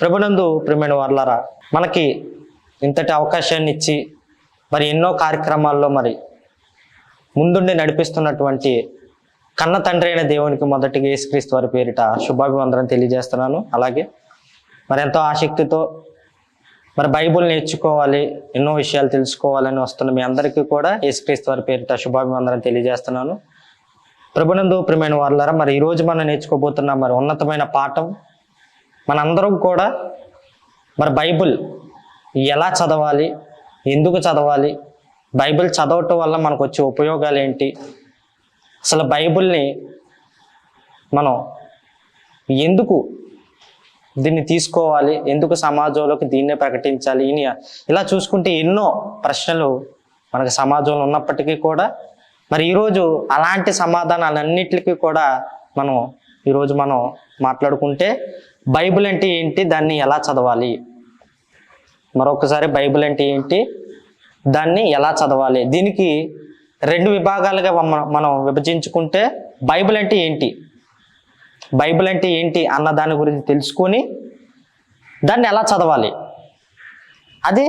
ప్రభునందు ప్రియమైన వారలారా, మనకి ఇంతటి అవకాశాన్ని ఇచ్చి మరి ఎన్నో కార్యక్రమాల్లో మరి ముందుండి నడిపిస్తున్నటువంటి కన్న తండ్రి అయిన దేవునికి మొదటిగా యేసుక్రీస్తు వారి పేరిట శుభాభివందనం తెలియజేస్తున్నాను. అలాగే మరి ఎంతో ఆసక్తితో మరి బైబుల్ నేర్చుకోవాలి, ఎన్నో విషయాలు తెలుసుకోవాలని వస్తున్న మీ అందరికీ కూడా యేసుక్రీస్తు వారి పేరిట శుభాభివందనం తెలియజేస్తున్నాను. ప్రభునందు ప్రియమైన వారలారా, మరి ఈరోజు మనం నేర్చుకోబోతున్న మరి ఉన్నతమైన పాఠం, మనందరం కూడా మరి బైబిల్ ఎలా చదవాలి, ఎందుకు చదవాలి, బైబిల్ చదవటం వల్ల మనకు వచ్చే ఉపయోగాలు ఏంటి, అసలు బైబిల్ని మనం ఎందుకు దీన్ని తీసుకోవాలి, ఎందుకు సమాజంలోకి దీన్నే ప్రకటించాలి, ఇలా చూసుకుంటే ఎన్నో ప్రశ్నలు మనకు సమాజంలో ఉన్నప్పటికీ కూడా మరి ఈరోజు అలాంటి సమాధానాలన్నిటికీ కూడా ఈరోజు మనం మాట్లాడుకుంటే బైబిల్ అంటే ఏంటి, దాన్ని ఎలా చదవాలి, మరొకసారి బైబిల్ అంటే ఏంటి, దాన్ని ఎలా చదవాలి, దీనికి రెండు విభాగాలుగా మనం విభజించుకుంటే బైబిల్ అంటే ఏంటి, బైబిల్ అంటే ఏంటి అన్న దాని గురించి తెలుసుకొని దాన్ని ఎలా చదవాలి, అది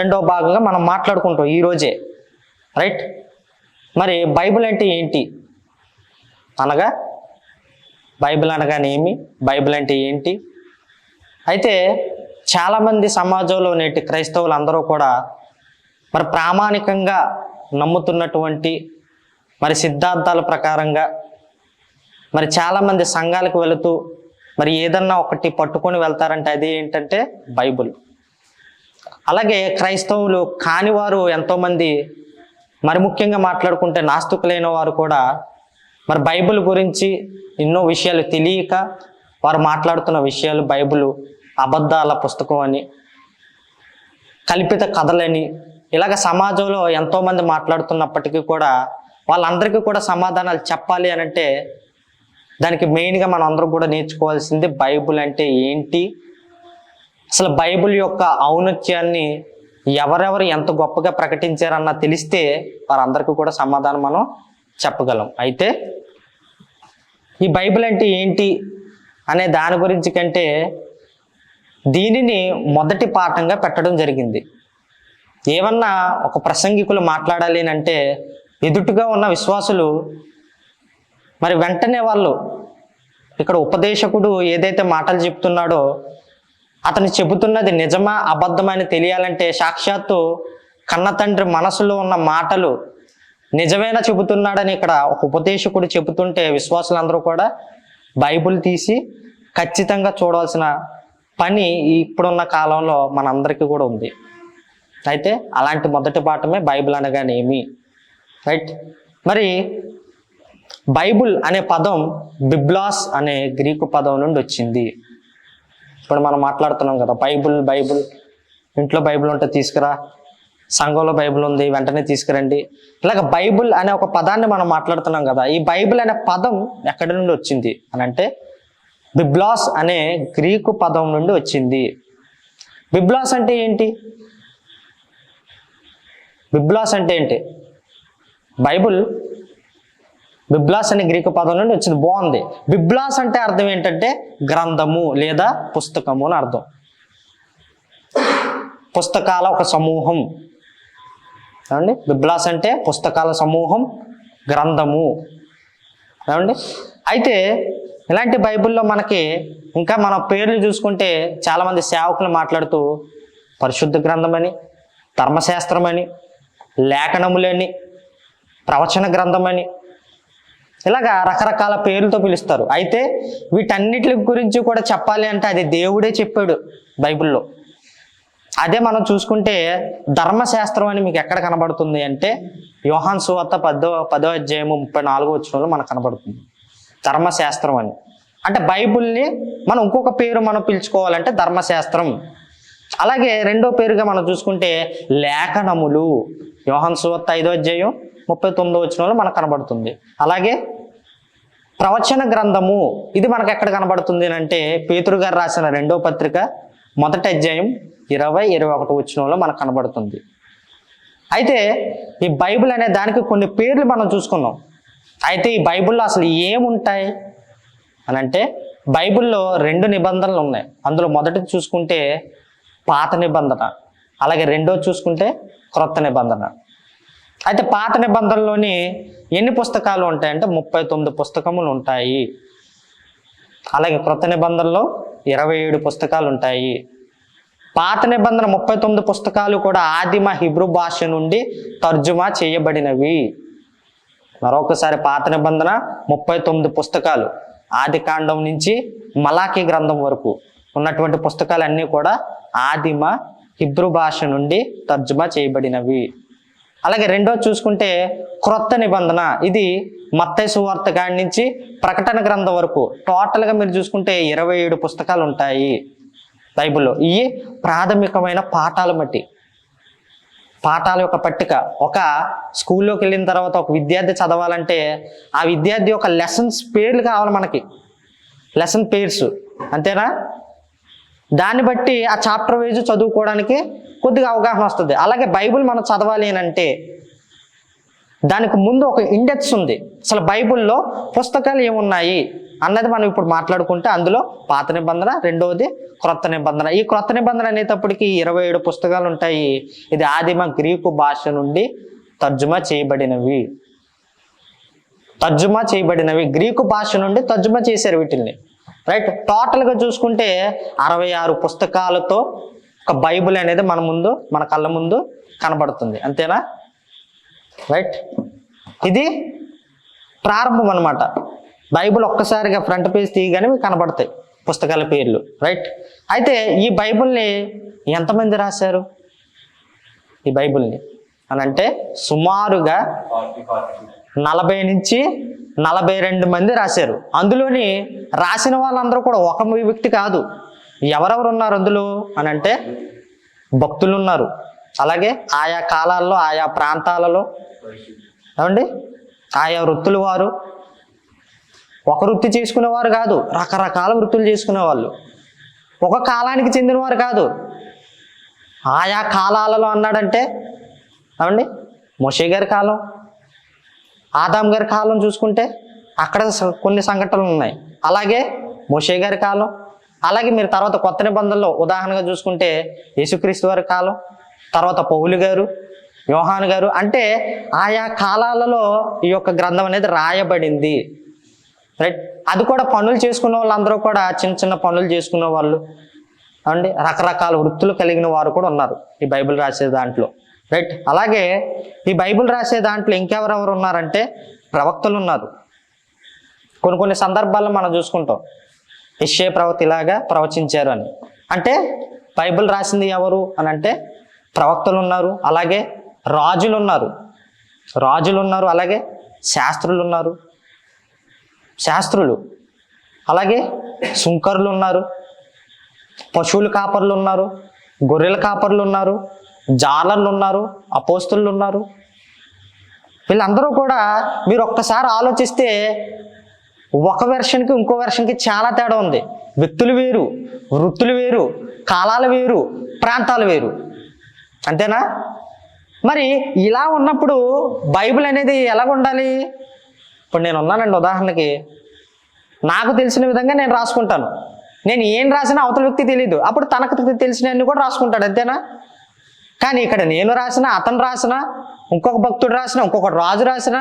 రెండవ భాగంగా మనం మాట్లాడుకుంటాం ఈరోజే, రైట్. మరి బైబిల్ అంటే ఏంటి అనగా, బైబిల్ అనగానేమి, బైబిల్ అంటే ఏంటి? అయితే చాలామంది సమాజంలో నేటి క్రైస్తవులు అందరూ కూడా మరి ప్రామాణికంగా నమ్ముతున్నటువంటి మరి సిద్ధాంతాల ప్రకారంగా మరి చాలామంది సంఘాలకు వెళుతూ మరి ఏదన్నా ఒకటి పట్టుకొని వెళ్తారంటే అది ఏంటంటే బైబిల్. అలాగే క్రైస్తవులు కానివారు ఎంతోమంది, మరి ముఖ్యంగా మాట్లాడుకుంటే నాస్తికులైన వారు కూడా మరి బైబిల్ గురించి ఎన్నో విషయాలు తెలియక వారు మాట్లాడుతున్న విషయాలు బైబిల్ అబద్ధాల పుస్తకం అని, కల్పిత కథలని, ఇలాగ సమాజంలో ఎంతోమంది మాట్లాడుతున్నప్పటికీ కూడా వాళ్ళందరికీ కూడా సమాధానాలు చెప్పాలి అని అంటే దానికి మెయిన్గా మనం అందరం కూడా నేర్చుకోవాల్సింది బైబిల్ అంటే ఏంటి, అసలు బైబిల్ యొక్క ఔన్నత్యాన్ని ఎవరెవరు ఎంత గొప్పగా ప్రకటించారన్న తెలిస్తే వారందరికీ కూడా సమాధానం మనం చెప్పగలం. అయితే ఈ బైబిల్ అంటే ఏంటి అనే దాని గురించి కంటే దీనిని మొదటి పాఠంగా పెట్టడం జరిగింది. ఏమన్నా ఒక ప్రసంగికులు మాట్లాడాలి అంటే ఎదుటిగా ఉన్న విశ్వాసులు మరి వెంటనే వాళ్ళు ఇక్కడ ఉపదేశకుడు ఏదైతే మాటలు చెప్తున్నాడో అతను చెబుతున్నది నిజమా అబద్ధమని తెలియాలంటే సాక్షాత్తు కన్న తండ్రి మనసులో ఉన్న మాటలు నిజమేనా చెబుతున్నాడని ఇక్కడ ఒక ఉపదేశకుడు చెబుతుంటే విశ్వాసులందరూ కూడా బైబిల్ తీసి ఖచ్చితంగా చూడవలసిన పని ఇప్పుడున్న కాలంలో మనందరికీ కూడా ఉంది. అయితే అలాంటి మొదటి పాఠమే బైబిల్ అనగానేమి, రైట్. మరి బైబిల్ అనే పదం బిబ్లాస్ అనే గ్రీకు పదం నుండి వచ్చింది. ఇప్పుడు మనం మాట్లాడుతున్నాం కదా, బైబిల్ బైబిల్ ఇంట్లో బైబిల్ ఉంటే తీసుకురా, సంఘంలో బైబిల్ ఉంది వెంటనే తీసుకురండి, ఇలాగ బైబిల్ అనే ఒక పదాన్ని మనం మాట్లాడుతున్నాం కదా. ఈ బైబిల్ అనే పదం ఎక్కడి నుండి వచ్చింది అని అంటే బిబ్లాస్ అనే గ్రీకు పదం నుండి వచ్చింది. బిబ్లాస్ అంటే ఏంటి, బిబ్లాస్ అంటే ఏంటి? బైబిల్ బిబ్లాస్ అనే గ్రీకు పదం నుండి వచ్చింది. బాగుంది. బిబ్లాస్ అంటే అర్థం ఏంటంటే గ్రంథము లేదా పుస్తకము అని అర్థం. పుస్తకాల ఒక సమూహం ఏమండి. బిబ్లాస్ అంటే పుస్తకాల సమూహం, గ్రంథము ఏమండి. అయితే ఇలాంటి బైబిల్లో మనకి ఇంకా మన పేర్లు చూసుకుంటే చాలామంది సేవకులు మాట్లాడుతూ పరిశుద్ధ గ్రంథమని, ధర్మశాస్త్రమని, లేఖనములని, ప్రవచన గ్రంథమని, ఇలాగా రకరకాల పేర్లతో పిలుస్తారు. అయితే వీటన్నిటి గురించి కూడా చెప్పాలి అంటే అది దేవుడే చెప్పాడు బైబిల్లో. అదే మనం చూసుకుంటే ధర్మశాస్త్రం అని మీకు ఎక్కడ కనబడుతుంది అంటే యోహాను సువార్త 10వ అధ్యాయము 34వ వచనంలో మనకు కనబడుతుంది ధర్మశాస్త్రం అని. అంటే బైబిల్ని మనం ఇంకొక పేరు మనం పిలుచుకోవాలంటే ధర్మశాస్త్రం. అలాగే రెండో పేరుగా మనం చూసుకుంటే లేఖనములు, యోహాను సువార్త 5వ అధ్యాయం 39వ వచనంలో మనకు కనబడుతుంది. అలాగే ప్రవచన గ్రంథము, ఇది మనకు ఎక్కడ కనబడుతుంది అంటే పేతురు గారు రాసిన 2వ పత్రిక 1వ అధ్యాయం 20-21 వచనంలో మనకు కనబడుతుంది. అయితే ఈ బైబిల్ అనే దానికి కొన్ని పేర్లు మనం చూసుకున్నాం. అయితే ఈ బైబిల్లో అసలు ఏముంటాయి అని అంటే బైబిల్లో 2 నిబంధనలు ఉన్నాయి. అందులో మొదటిది చూసుకుంటే పాత నిబంధన, అలాగే రెండోది చూసుకుంటే క్రొత్త నిబంధన. అయితే పాత నిబంధనలోని ఎన్ని పుస్తకాలు ఉంటాయంటే 39 పుస్తకములు ఉంటాయి. అలాగే క్రొత్త నిబంధనలో 27 పుస్తకాలు ఉంటాయి. పాత నిబంధన 39 పుస్తకాలు కూడా ఆదిమ హిబ్రూ భాష నుండి తర్జుమా చేయబడినవి. మరొకసారి, పాత నిబంధన 39 పుస్తకాలు, ఆది కాండం నుంచి మలాకీ గ్రంథం వరకు ఉన్నటువంటి పుస్తకాలన్నీ కూడా ఆదిమ హిబ్రూ భాష నుండి తర్జుమా చేయబడినవి. అలాగే రెండోది చూసుకుంటే క్రొత్త నిబంధన, ఇది మత్తయి సువార్త కాడి నుంచి ప్రకటన గ్రంథం వరకు టోటల్గా మీరు చూసుకుంటే 27 పుస్తకాలు ఉంటాయి బైబిల్లో. ఇవి ప్రాథమికమైన పాఠాలు బట్టి, పాఠాల యొక్క పట్టిక. ఒక స్కూల్లోకి వెళ్ళిన తర్వాత ఒక విద్యార్థి చదవాలంటే ఆ విద్యార్థి యొక్క లెసన్స్ పేర్లు కావాలి మనకి, లెసన్ పేర్స్, అంతేనా? దాన్ని బట్టి ఆ చాప్టర్ వైజ్ చదువుకోవడానికి కొద్దిగా అవగాహన వస్తుంది. అలాగే బైబిల్ మనం చదవాలి అని అంటే దానికి ముందు ఒక ఇండెక్స్ ఉంది. అసలు బైబిల్లో పుస్తకాలు ఏమున్నాయి అన్నది మనం ఇప్పుడు మాట్లాడుకుంటే అందులో పాత నిబంధన, రెండవది క్రొత్త నిబంధన. ఈ క్రొత్త నిబంధన అనేటప్పటికీ 27 పుస్తకాలు ఉంటాయి. ఇది ఆదిమ గ్రీకు భాష నుండి తర్జుమా చేయబడినవి. గ్రీకు భాష నుండి తర్జుమా చేశారు వీటిల్ని, రైట్? టోటల్గా చూసుకుంటే 66 పుస్తకాలతో ఒక బైబిల్ అనేది మన కళ్ళ ముందు కనబడుతుంది, అంతేనా? రైట్? ఇది ప్రారంభం అన్నమాట. బైబిల్ ఒక్కసారిగా ఫ్రంట్ పేజ్ తీయగానే మీకు కనబడతాయి పుస్తకాల పేర్లు, రైట్? అయితే ఈ బైబిల్ని ఎంతమంది రాశారు ఈ బైబిల్ని అని అంటే సుమారుగా 40 నుంచి 42 మంది రాశారు. అందులోని రాసిన వాళ్ళందరూ కూడా ఒక వ్యక్తి కాదు. ఎవరెవరు ఉన్నారు అందులో అని అంటే భక్తులు ఉన్నారు, అలాగే ఆయా కాలాల్లో ఆయా ప్రాంతాలలో ఏమండి ఆయా వృత్తుల వారు, ఒక వృత్తి చేసుకునేవారు కాదు, రకరకాల వృత్తులు చేసుకునేవాళ్ళు, ఒక కాలానికి చెందినవారు కాదు. ఆయా కాలాలలో అన్నాడంటే ఏమండి మోషే గారి కాలం, ఆదాం గారి కాలం చూసుకుంటే అక్కడ కొన్ని సంఘటనలు ఉన్నాయి. అలాగే మోషే గారి కాలం, అలాగే మీరు తర్వాత కొత్త నిబంధనలో ఉదాహరణగా చూసుకుంటే యేసుక్రీస్తు వారి కాలం, తర్వాత పౌలు గారు, యోహాను గారు. అంటే ఆయా కాలాలలో ఈ యొక్క గ్రంథం అనేది రాయబడింది, రైట్? అది కూడా పనులు చేసుకునే వాళ్ళందరూ కూడా చిన్న చిన్న పనులు చేసుకునే వాళ్ళు అండి, రకరకాల వృత్తులు కలిగిన వారు కూడా ఉన్నారు ఈ బైబిల్ రాసే దాంట్లో, రైట్? అలాగే ఈ బైబిల్ రాసే దాంట్లో ఇంకెవరెవరు ఉన్నారంటే ప్రవక్తలు ఉన్నారు. కొన్ని సందర్భాల్లో మనం చూసుకుంటాం యెషయా ప్రవక్త ఇలాగా ప్రవచించారు అని. అంటే బైబిల్ రాసింది ఎవరు అని అంటే ప్రవక్తలు ఉన్నారు, అలాగే రాజులు ఉన్నారు, అలాగే శాస్త్రులు, అలాగే సుంకరులు ఉన్నారు, పశువుల కాపర్లు ఉన్నారు, గొర్రెల కాపర్లు ఉన్నారు, జాలర్లు ఉన్నారు, అపోస్తులు ఉన్నారు. వీళ్ళందరూ కూడా మీరు ఒక్కసారి ఆలోచిస్తే ఒక వెర్షన్కి ఇంకో వెర్షన్కి చాలా తేడా ఉంది. వ్యక్తులు వేరు, వృత్తులు వేరు, కాలాలు వేరు, ప్రాంతాలు వేరు, అంతేనా? మరి ఇలా ఉన్నప్పుడు బైబిల్ అనేది ఎలాగ ఉండాలి? ఇప్పుడు నేను ఉన్నానండి, ఉదాహరణకి నాకు తెలిసిన విధంగా నేను రాసుకుంటాను. నేను ఏం రాసినా అవతల వ్యక్తి తెలియదు, అప్పుడు తనకు తెలిసినవన్నీ కూడా రాసుకుంటాడు, అంతేనా? కానీ ఇక్కడ నేను రాసిన, అతను రాసిన, ఇంకొక భక్తుడు రాసిన, ఇంకొక రాజు రాసిన,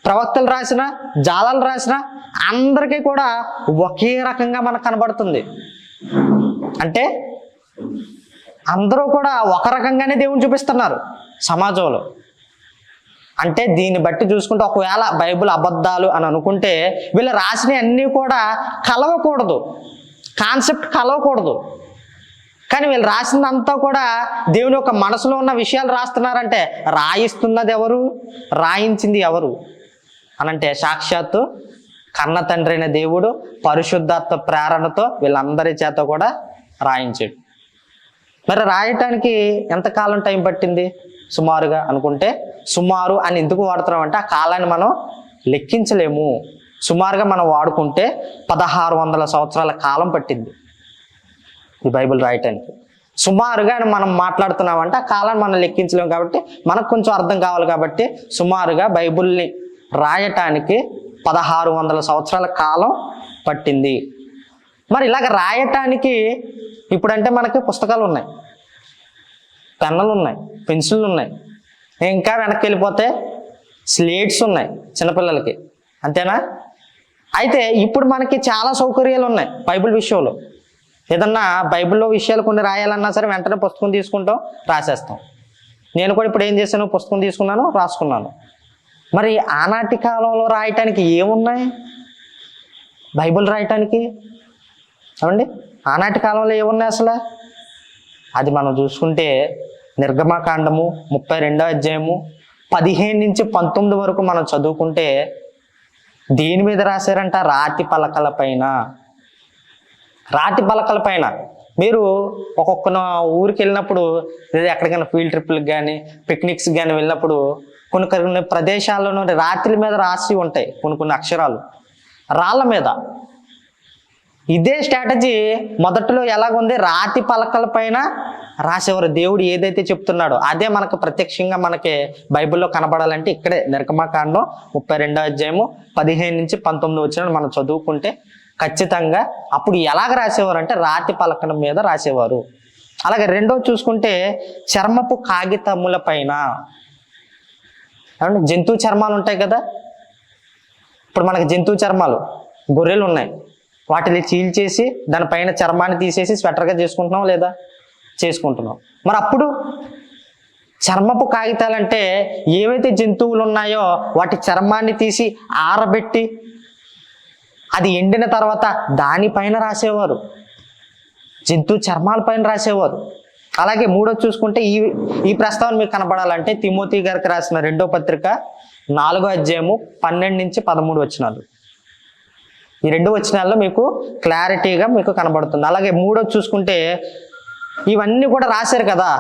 ప్రవక్తలు రాసిన, జాలాలు రాసిన, అందరికీ కూడా ఒకే రకంగా మనకు కనబడుతుంది. అంటే అందరూ కూడా ఒక రకంగానే దేవుని చూపిస్తున్నారు సమాజంలో. అంటే దీన్ని బట్టి చూసుకుంటే ఒకవేళ బైబిల్ అబద్ధాలు అని అనుకుంటే వీళ్ళు రాసినవి అన్నీ కూడా కలవకూడదు, కాన్సెప్ట్ కలవకూడదు. కానీ వీళ్ళు రాసిందంతా కూడా దేవుని యొక్క మనసులో ఉన్న విషయాలు రాస్తున్నారంటే రాయిస్తున్నది ఎవరు, రాయించింది ఎవరు అనంటే సాక్షాత్తు కన్న తండ్రి అయిన దేవుడు పరిశుద్ధాత్మ ప్రేరణతో వీళ్ళందరి చేత కూడా రాయించాడు. మరి రాయటానికి ఎంతకాలం టైం పట్టింది సుమారుగా అనుకుంటే, సుమారు అని ఎందుకు వాడుతున్నాం అంటే ఆ కాలాన్ని మనం లెక్కించలేము. సుమారుగా మనం వాడుకుంటే 1600 సంవత్సరాల కాలం పట్టింది ఈ బైబిల్ రాయటానికి. సుమారుగా మనం మాట్లాడుతున్నామంటే ఆ కాలాన్ని మనం లెక్కించలేము కాబట్టి మనకు కొంచెం అర్థం కావాలి కాబట్టి సుమారుగా బైబిల్ని రాయటానికి 1600 సంవత్సరాల కాలం పట్టింది. మరి ఇలాగ రాయటానికి ఇప్పుడంటే మనకి పుస్తకాలు ఉన్నాయి, పెన్నులు ఉన్నాయి, పెన్సిళ్ళు ఉన్నాయి, ఇంకా వెనక్కి వెళ్ళిపోతే స్లేట్స్ ఉన్నాయి చిన్నపిల్లలకి, అంతేనా? అయితే ఇప్పుడు మనకి చాలా సౌకర్యాలు ఉన్నాయి బైబిల్ విషయంలో. ఏదన్నా బైబిల్లో విషయాలు కొన్ని రాయాలన్నా సరే వెంటనే పుస్తకం తీసుకుంటాం, రాసేస్తాం. నేను కూడా ఇప్పుడు ఏం చేశాను, పుస్తకం తీసుకున్నాను, రాసుకున్నాను. మరి ఆనాటి కాలంలో రాయటానికి ఏమున్నాయి బైబిల్ రాయటానికి? ఏమండి, ఆనాటి కాలంలో ఏమున్నాయి అసలు? అది మనం చూసుకుంటే నిర్గమకాండము 32వ అధ్యాయము 15 నుంచి 19 వరకు మనం చదువుకుంటే దేని మీద రాశారంట? రాతి పలకల పైన. రాతి పలకల పైన. మీరు ఒక్కొక్క ఊరికి వెళ్ళినప్పుడు, లేదా ఎక్కడికైనా ఫీల్డ్ ట్రిప్లకు కానీ పిక్నిక్స్ కానీ వెళ్ళినప్పుడు కొన్ని ప్రదేశాల్లో రాత్రి మీద రాసి ఉంటాయి కొన్ని అక్షరాలు రాళ్ళ మీద. ఇదే స్ట్రాటజీ మొదట్లో ఎలాగుంది? రాతి పలకల పైన రాసేవారు. దేవుడు ఏదైతే చెప్తున్నాడో అదే మనకు ప్రత్యక్షంగా మనకి బైబిల్లో కనబడాలంటే ఇక్కడే నిర్గమకాండం 32వ అధ్యాయము 15 నుంచి 19 వచ్చిన మనం చదువుకుంటే ఖచ్చితంగా అప్పుడు ఎలాగ రాసేవారు అంటే రాతి పలకల మీద రాసేవారు. అలాగే రెండోది చూసుకుంటే చర్మపు కాగితముల పైన. జంతువు చర్మాలు ఉంటాయి కదా, ఇప్పుడు మనకి జంతువు చర్మాలు గొర్రెలు ఉన్నాయి, వాటిని చీల్చేసి దానిపైన చర్మాన్ని తీసేసి స్వెటర్గా చేసుకుంటున్నాం లేదా? చేసుకుంటున్నాం. మరి అప్పుడు చర్మపు కాగితాలంటే ఏవైతే జంతువులు ఉన్నాయో వాటి చర్మాన్ని తీసి ఆరబెట్టి అది ఎండిన తర్వాత దానిపైన రాసేవారు, జంతువు చర్మాల పైన రాసేవారు. అలాగే మూడోది చూసుకుంటే ఈ ప్రస్తావన మీకు కనబడాలంటే తిమోతి గారికి రాసిన 2వ పత్రిక 4వ అధ్యాయము 12 నుంచి 13 వచనాలు. ఈ 2 వచనాల్లో మీకు క్లారిటీగా మీకు కనబడుతుంది. అలాగే మూడోది చూసుకుంటే ఇవన్నీ కూడా రాశారు కదా,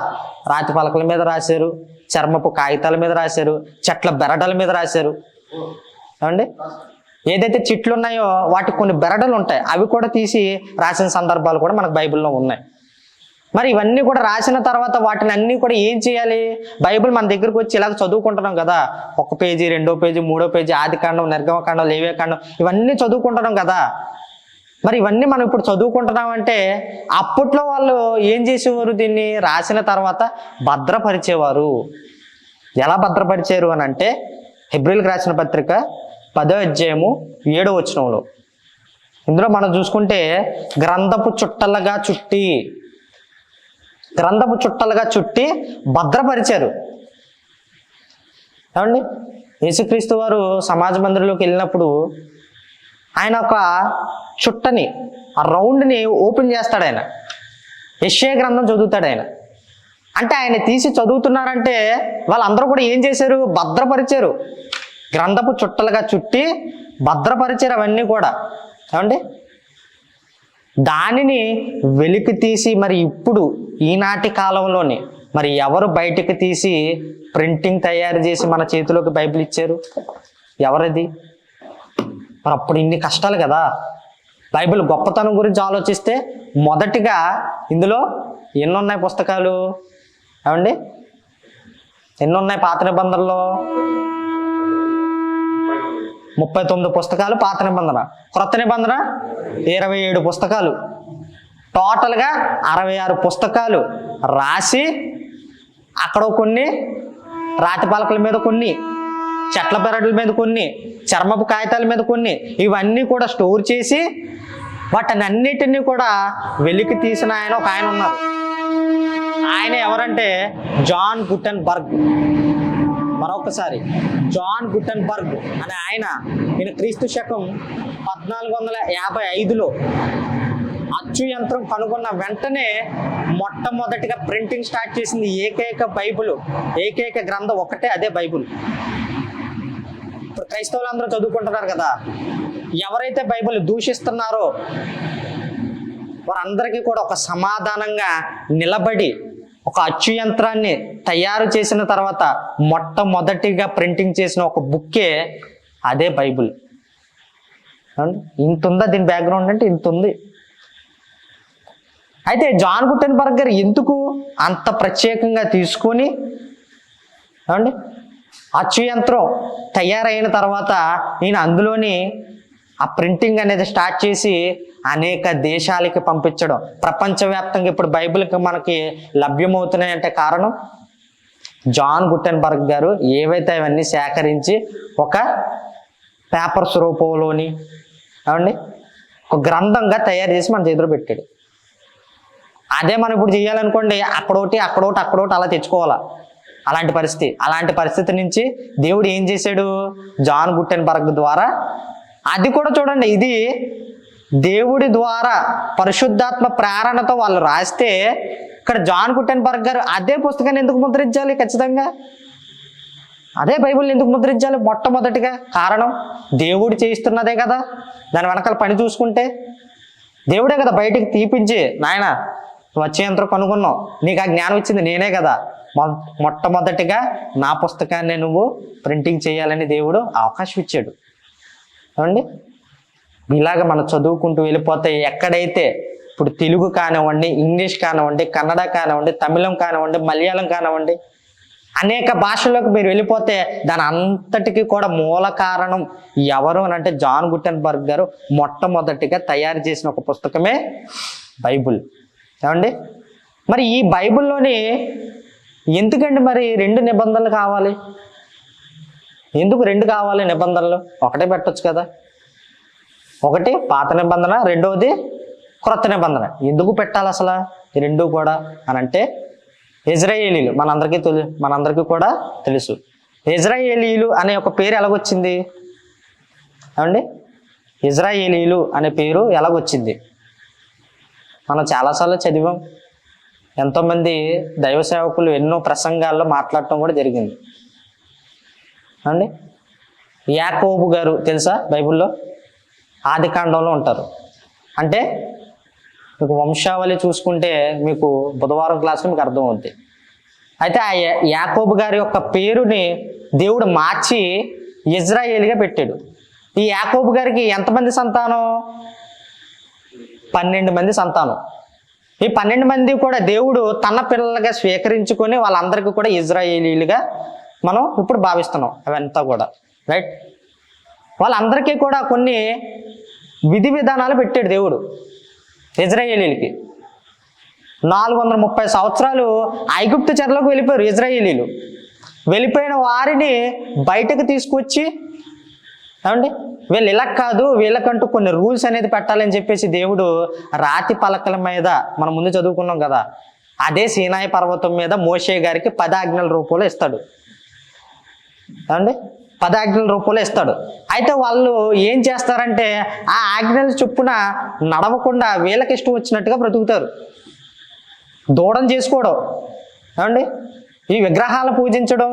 రాతి పలకల మీద రాశారు, చర్మపు కాగితాల మీద రాశారు, చెట్ల బెరడల మీద రాశారు. ఏమండి, ఏదైతే చెట్లు ఉన్నాయో వాటికి కొన్ని బెరడలు ఉంటాయి, అవి కూడా తీసి రాసిన సందర్భాలు కూడా మనకు బైబిల్లో ఉన్నాయి. మరి ఇవన్నీ కూడా రాసిన తర్వాత వాటిని అన్నీ కూడా ఏం చేయాలి? బైబిల్ మన దగ్గరకు వచ్చి ఇలాగ చదువుకుంటున్నాం కదా, 1 పేజీ 2వ పేజీ 3వ పేజీ ఆదికాండం, నిర్గమకాండం, లేవియకాండం ఇవన్నీ చదువుకుంటున్నాం కదా. మరి ఇవన్నీ మనం ఇప్పుడు చదువుకుంటున్నామంటే అప్పట్లో వాళ్ళు ఏం చేసేవారు? దీన్ని రాసిన తర్వాత భద్రపరిచేవారు. ఎలా భద్రపరిచారు అని అంటే హెబ్రీయులకు రాసిన పత్రిక 10వ అధ్యాయము 7వ వచనంలో ఇందులో మనం చూసుకుంటే గ్రంథపు చుట్టలుగా చుట్టి భద్రపరిచారు. ఏమండి, యేసుక్రీస్తు వారు సమాజ మందిరంలోకి వెళ్ళినప్పుడు ఆయన ఒక చుట్టని, ఆ రౌండ్ని ఓపెన్ చేస్తాడు. ఆయన యెషయా గ్రంథం చదువుతాడు. ఆయన అంటే ఆయన తీసి చదువుతున్నారంటే వాళ్ళందరూ కూడా ఏం చేశారు? భద్రపరిచారు. గ్రంథపు చుట్టలుగా చుట్టి భద్రపరిచారు అవన్నీ కూడా. ఏమండి, దానిని వెలికి తీసి మరి ఇప్పుడు ఈనాటి కాలంలోనే మరి ఎవరు బయటికి తీసి ప్రింటింగ్ తయారు చేసి మన చేతిలోకి బైబిల్ ఇచ్చారు? ఎవరది? మరి అప్పుడు ఇన్ని కష్టాలు కదా. బైబిల్ గొప్పతనం గురించి ఆలోచిస్తే మొదటిగా ఇందులో ఎన్నున్నాయి పుస్తకాలు? ఏమండి, ఎన్నున్నాయి పాత నిబంధనలో? 39 పుస్తకాలు పాత నిబంధన. క్రొత్త నిబంధన 27 పుస్తకాలు. టోటల్గా 66 పుస్తకాలు రాసి అక్కడ కొన్ని రాతి పలకల మీద, కొన్ని చెట్ల బెరడుల మీద, కొన్ని చర్మపు కాగితాల మీద, కొన్ని ఇవన్నీ కూడా స్టోర్ చేసి వాటిని అన్నిటినీ కూడా వెలికి తీసిన ఒక ఆయన ఉన్నారు. ఆయన ఎవరంటే జాన్ గుటెన్బర్గ్. మరొకసారి జాన్ గుటెన్బర్గ్ అనే ఈయన క్రీస్తు శకం 1455లో అచ్చు యంత్రం కనుగొన్న వెంటనే మొట్టమొదటిగా ప్రింటింగ్ స్టార్ట్ చేసింది ఏకైక బైబిల్, ఏకైక గ్రంథం ఒకటే, అదే బైబిల్. ఇప్పుడు క్రైస్తవులందరూ చదువుకుంటున్నారు కదా, ఎవరైతే బైబిల్ దూషిస్తున్నారో వారందరికీ కూడా ఒక సమాధానంగా నిలబడి ఒక అచ్చు యంత్రాన్ని తయారు చేసిన తర్వాత మొట్టమొదటిగా ప్రింటింగ్ చేసిన ఒక బుక్కే అదే బైబిల్. ఇంత ఉందా దీని బ్యాక్గ్రౌండ్ అంటే? ఇంత ఉంది. అయితే జాన్ గుటెన్బర్గ్ గారు ఎందుకు అంత ప్రత్యేకంగా తీసుకొని అచ్చు యంత్రం తయారైన తర్వాత ఈయన అందులోని ఆ ప్రింటింగ్ అనేది స్టార్ట్ చేసి అనేక దేశాలకి పంపించడం. ప్రపంచవ్యాప్తంగా ఇప్పుడు బైబిల్కి మనకి లభ్యమవుతున్నాయంటే కారణం జాన్ గుటెన్బర్గ్ గారు ఏవైతే అవన్నీ సేకరించి ఒక పేపర్స్ రూపంలోని ఏమండి ఒక గ్రంథంగా తయారు చేసి మన చేతిలో పెట్టాడు. అదే మనం ఇప్పుడు చేయాలనుకోండి, అక్కడోటి అలా తెచ్చుకోవాలా. అలాంటి పరిస్థితి నుంచి దేవుడు ఏం చేశాడు? జాన్ గుటెన్బర్గ్ ద్వారా, అది కూడా చూడండి, ఇది దేవుడి ద్వారా పరిశుద్ధాత్మ ప్రేరణతో వాళ్ళు రాస్తే, ఇక్కడ జాన్ గుటెన్బర్గ్ గారు అదే పుస్తకాన్ని ఎందుకు ముద్రించాలి? ఖచ్చితంగా అదే బైబిల్ ఎందుకు ముద్రించాలి? మొట్టమొదటిగా కారణం దేవుడు చేయిస్తున్నదే కదా. దాని వెనకాల పని చూసుకుంటే దేవుడే కదా బయటికి తీపించి, నాయన వచ్చేంతరం కనుగొన్నావు, నీకు ఆ జ్ఞానం ఇచ్చింది నేనే కదా, మొట్టమొదటిగా నా పుస్తకాన్ని నువ్వు ప్రింటింగ్ చేయాలని దేవుడు అవకాశం ఇచ్చాడు. ఏమండి, ఇలాగ మనం చదువుకుంటూ వెళ్ళిపోతే ఎక్కడైతే ఇప్పుడు తెలుగు కానివ్వండి, ఇంగ్లీష్ కానివ్వండి, కన్నడ కానివ్వండి, తమిళం కానివ్వండి, మలయాళం కానివ్వండి, అనేక భాషల్లోకి మీరు వెళ్ళిపోతే దాని అంతటికి కూడా మూల కారణం ఎవరు అని అంటే జాన్ గుటెన్బర్గ్ గారు మొట్టమొదటిగా తయారు చేసిన ఒక పుస్తకమే బైబుల్. ఏమండి, మరి ఈ బైబిల్లోని ఎందుకండి మరి 2 నిబంధనలు కావాలి? ఎందుకు 2 కావాలి నిబంధనలు? ఒకటే పెట్టొచ్చు కదా. ఒకటి పాత నిబంధన, రెండవది క్రొత్త నిబంధన. ఎందుకు పెట్టాలి అసలు ఈ 2 కూడా అని అంటే, ఇజ్రాయేలీలు మనందరికీ కూడా తెలుసు. ఇజ్రాయేలీలు అనే ఒక పేరు ఎలాగొచ్చింది? ఏమండి, ఇజ్రాయేలీలు అనే పేరు ఎలాగొచ్చింది? మనం చాలాసార్లు చదివాం. ఎంతోమంది దైవ సేవకులు ఎన్నో ప్రసంగాల్లో మాట్లాడటం కూడా జరిగింది. అండి, యాకోబు గారు తెలుసా? బైబిల్లో ఆదికాండంలో ఉంటారు. అంటే మీకు వంశావళి చూసుకుంటే మీకు బుధవారం క్లాసులో మీకు అర్థమవుతుంది. అయితే ఆ యాకోబు గారి యొక్క పేరుని దేవుడు మార్చి ఇజ్రాయేలీగా పెట్టాడు. ఈ యాకోబు గారికి ఎంతమంది సంతానం? 12 మంది సంతానం. ఈ 12 మంది కూడా దేవుడు తన పిల్లలుగా స్వీకరించుకొని వాళ్ళందరికీ కూడా ఇజ్రాయేలీలుగా మనం ఇప్పుడు భావిస్తున్నాం. అవంతా కూడా రైట్. వాళ్ళందరికీ కూడా కొన్ని విధి విధానాలు పెట్టాడు దేవుడు. ఇజ్రాయేలీలకి 430 సంవత్సరాలు ఐగుప్తు చెరలోకి వెళ్ళిపోయారు ఇజ్రాయేలీలు. వెళ్ళిపోయిన వారిని బయటకు తీసుకొచ్చి, ఏమండి, వీళ్ళు ఇలా కాదు, వీళ్ళకంటూ కొన్ని రూల్స్ అనేది పెట్టాలని చెప్పేసి దేవుడు రాతి పలకల మీద మనం ముందు చదువుకున్నాం కదా, అదే సీనాయి పర్వతం మీద మోషే గారికి 10 ఆజ్ఞల రూపంలో ఇస్తాడు. ఏమండి, 10 ఆజ్ఞల రూపంలో ఇస్తాడు. అయితే వాళ్ళు ఏం చేస్తారంటే ఆ ఆజ్ఞల చొప్పున నడవకుండా వీళ్ళకి ఇష్టం వచ్చినట్టుగా బ్రతుకుతారు. దూడం చేసుకోవడం, ఏమండి, ఈ విగ్రహాలు పూజించడం,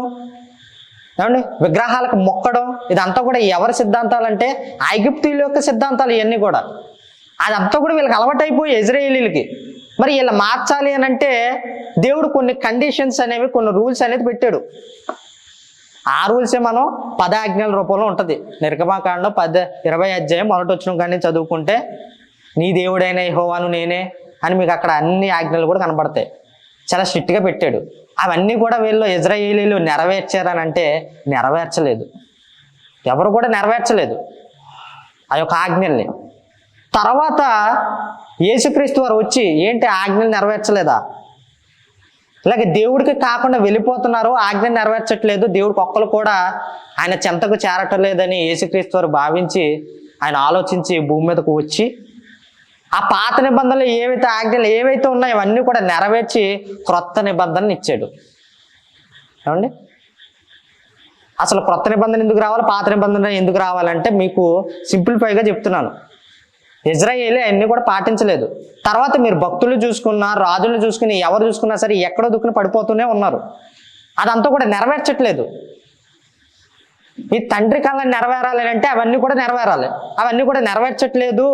ఏమండి, విగ్రహాలకు మొక్కడం, ఇదంతా కూడా ఎవరి సిద్ధాంతాలు అంటే ఐగుప్తీయుల యొక్క సిద్ధాంతాలు. ఇవన్నీ కూడా అదంతా కూడా వీళ్ళకి అలవాటైపోయి ఇజ్రాయేలీలకి. మరి వీళ్ళు మార్చాలి అని అంటే దేవుడు కొన్ని కండిషన్స్ అనేవి, కొన్ని రూల్స్ అనేది పెట్టాడు. ఆ రూల్సే మనం 10 ఆజ్ఞల రూపంలో ఉంటుంది. నిర్గమాకాండం 20 అధ్యాయం 1 వచనం కానీ చదువుకుంటే, నీ దేవుడైన యెహోవాను నేనే అని మీకు అక్కడ అన్ని ఆజ్ఞలు కూడా కనబడతాయి. చాలా స్ట్రిక్ట్గా పెట్టాడు. అవన్నీ కూడా వీళ్ళు ఇజ్రాయేలీలు నెరవేర్చారని అంటే నెరవేర్చలేదు. ఎవరు కూడా నెరవేర్చలేదు ఆ యొక్క ఆజ్ఞల్ని. తర్వాత యేసుక్రీస్తు వారు వచ్చి ఏంటి ఆజ్ఞలు నెరవేర్చలేదా? ఇలాగే దేవుడికి కాకుండా వెళ్ళిపోతున్నారు, ఆజ్ఞ నెరవేర్చట్లేదు, దేవుడికి ఒక్కరు కూడా ఆయన చెంతకు చేరటం లేదని యేసుక్రీస్తు వారు భావించి ఆయన ఆలోచించి భూమి మీదకు వచ్చి ఆ పాత నిబంధనలు ఏవైతే ఆజ్ఞలు ఏవైతే ఉన్నాయో అవన్నీ కూడా నెరవేర్చి క్రొత్త నిబంధనలు ఇచ్చాడు. ఏమండి, అసలు క్రొత్త నిబంధన ఎందుకు రావాలి, పాత నిబంధన ఎందుకు రావాలంటే మీకు సింప్లిఫైగా చెప్తున్నాను. ఇజ్రాయేలీ అన్నీ కూడా పాటించలేదు. తర్వాత మీరు భక్తులు చూసుకున్నా, రాజులు చూసుకుని, ఎవరు చూసుకున్నా సరే ఎక్కడో దుక్కుని పడిపోతూనే ఉన్నారు. అదంతా కూడా నెరవేర్చట్లేదు. ఈ తండ్రి కళ్ళని నెరవేరాలి అంటే అవన్నీ కూడా నెరవేరాలి. అవన్నీ కూడా నెరవేర్చట్లేదు.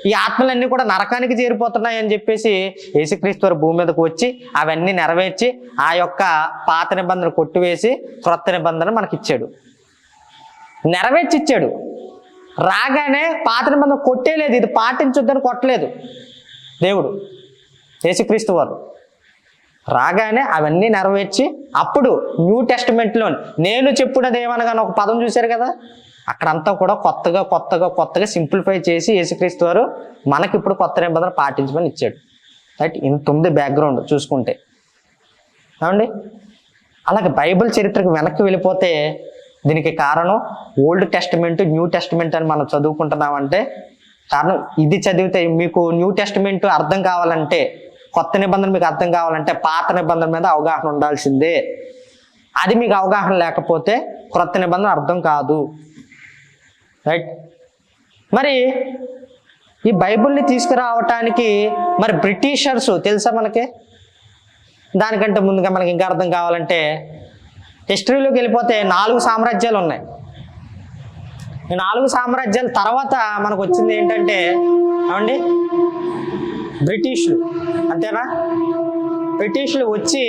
ఈ ఆత్మలన్నీ కూడా నరకానికి చేరిపోతున్నాయి అని చెప్పేసి యేసుక్రీస్తు వారు భూమి మీదకు వచ్చి అవన్నీ నెరవేర్చి ఆ యొక్క పాత నిబంధన కొట్టివేసి క్రొత్త నిబంధన మనకి ఇచ్చాడు, నెరవేర్చి ఇచ్చాడు. రాగానే పాత నిబంధన కొట్టేలేదు, ఇది పాటించొద్దని కొట్టలేదు దేవుడు. యేసుక్రీస్తు వారు రాగానే అవన్నీ నెరవేర్చి అప్పుడు న్యూ టెస్టిమెంట్లో నేను చెప్పున్నది ఏమనగానే ఒక పదం చూశారు కదా, అక్కడంతా కూడా కొత్తగా కొత్తగా కొత్తగా సింప్లిఫై చేసి యేసుక్రీస్తు వారు మనకి ఇప్పుడు కొత్త నిబంధన పాటించమని ఇచ్చాడు. రైట్, ఇంత ఉంది బ్యాక్గ్రౌండ్ చూసుకుంటే. ఏమండి, అలాగే బైబిల్ చరిత్రకు వెనక్కి వెళ్ళిపోతే దీనికి కారణం ఓల్డ్ టెస్టిమెంట్, న్యూ టెస్టిమెంట్ అని మనం చదువుకుంటున్నామంటే కారణం ఇది. చదివితే మీకు న్యూ టెస్టిమెంట్ అర్థం కావాలంటే, కొత్త నిబంధన మీకు అర్థం కావాలంటే పాత నిబంధన మీద అవగాహన ఉండాల్సిందే. అది మీకు అవగాహన లేకపోతే క్రొత్త నిబంధన అర్థం కాదు. రైట్, మరి ఈ బైబిల్ని తీసుకురావటానికి మరి బ్రిటిషర్స్ తెలుసా మనకి? దానికంటే ముందుగా మనకి ఇంకా అర్థం కావాలంటే హిస్టరీలోకి వెళ్ళిపోతే 4 సామ్రాజ్యాలు ఉన్నాయి. ఈ 4 సామ్రాజ్యాల తర్వాత మనకు వచ్చింది ఏంటంటే ఏమండి, బ్రిటిష్లు. అంతేనా? బ్రిటిష్లు వచ్చి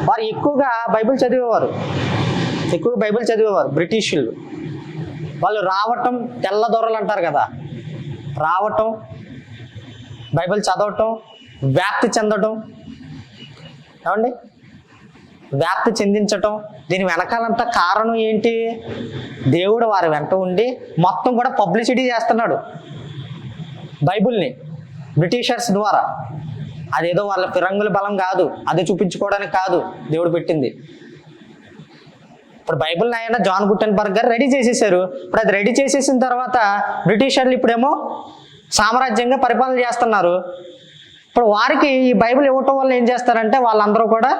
వారు ఎక్కువగా బైబిల్ చదివేవారు, బ్రిటిష్లు. వాళ్ళు రావటం, తెల్లదొరలు అంటారు కదా, రావటం, బైబిల్ చదవటం, వ్యాప్తి చెందటం, ఏమండి, వ్యాప్తి చెందించటం. దీని వెనకాలంతా కారణం ఏంటి? దేవుడు వారి వెంట ఉండి మొత్తం కూడా పబ్లిసిటీ చేస్తున్నాడు బైబిల్ని బ్రిటిషర్స్ ద్వారా. అదేదో వాళ్ళ ఫిరంగుల బలం కాదు, అది చూపించుకోవడానికి కాదు దేవుడు పెట్టింది. ఇప్పుడు బైబిల్ని ఆయన జాన్ గుటెన్బర్గ్ గారు రెడీ చేసేసారు. ఇప్పుడు అది రెడీ చేసేసిన తర్వాత బ్రిటిషర్లు ఇప్పుడేమో సామ్రాజ్యంగా పరిపాలన చేస్తున్నారు. ఇప్పుడు వారికి ఈ బైబిల్ ఇవ్వటం వల్ల ఏం చేస్తారంటే వాళ్ళందరూ కూడా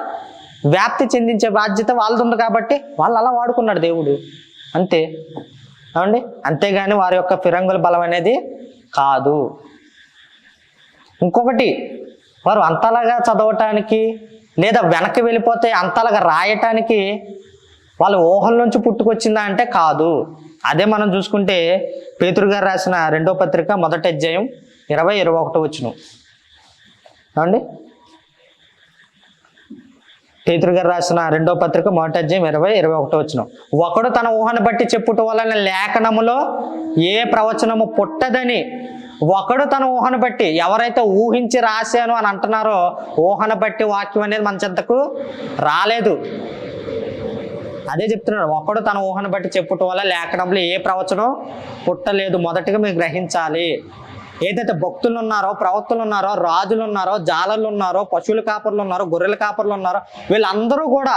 వ్యాప్తి చెందించే బాధ్యత వాళ్ళది ఉంది కాబట్టి వాళ్ళు అలా వాడుకున్నాడు దేవుడు, అంతే. ఏమండి, అంతేగాని వారి యొక్క ఫిరంగుల బలం అనేది కాదు. ఇంకొకటి, వారు అంతలాగా చదవటానికి లేదా వెనక్కి వెళ్ళిపోతే అంతలాగా రాయటానికి వాళ్ళ ఊహల నుంచి పుట్టుకొచ్చిందా అంటే కాదు. అదే మనం చూసుకుంటే పేతురు గారు రాసిన 2వ పత్రిక 1వ అధ్యాయం 20-21 వచనం. ఏమండి, పేతురు గారు రాసిన 2వ పత్రిక 1వ అధ్యాయం 20-21 వచనం. ఒకడు తన ఊహను బట్టి చెప్పుట వలన లేఖనములో ఏ ప్రవచనము పుట్టదని. ఒకడు తన ఊహను బట్టి, ఎవరైతే ఊహించి రాశాను అని అంటున్నారో ఊహను బట్టి వాక్యం అనేది మన చెంతకు రాలేదు. అదే చెప్తున్నాడు, ఒకడు తన ఊహను బట్టి చెప్పుట వల్ల లేఖనంలో ఏ ప్రవచనం పుట్టలేదు. మొదటిగా మీరు గ్రహించాలి. ఏదైతే భక్తులు ఉన్నారో, ప్రవక్తలు ఉన్నారో, రాజులు ఉన్నారో, జాలర్లు ఉన్నారో, పశువుల కాపర్లు ఉన్నారో, గొర్రెల కాపర్లు ఉన్నారో, వీళ్ళందరూ కూడా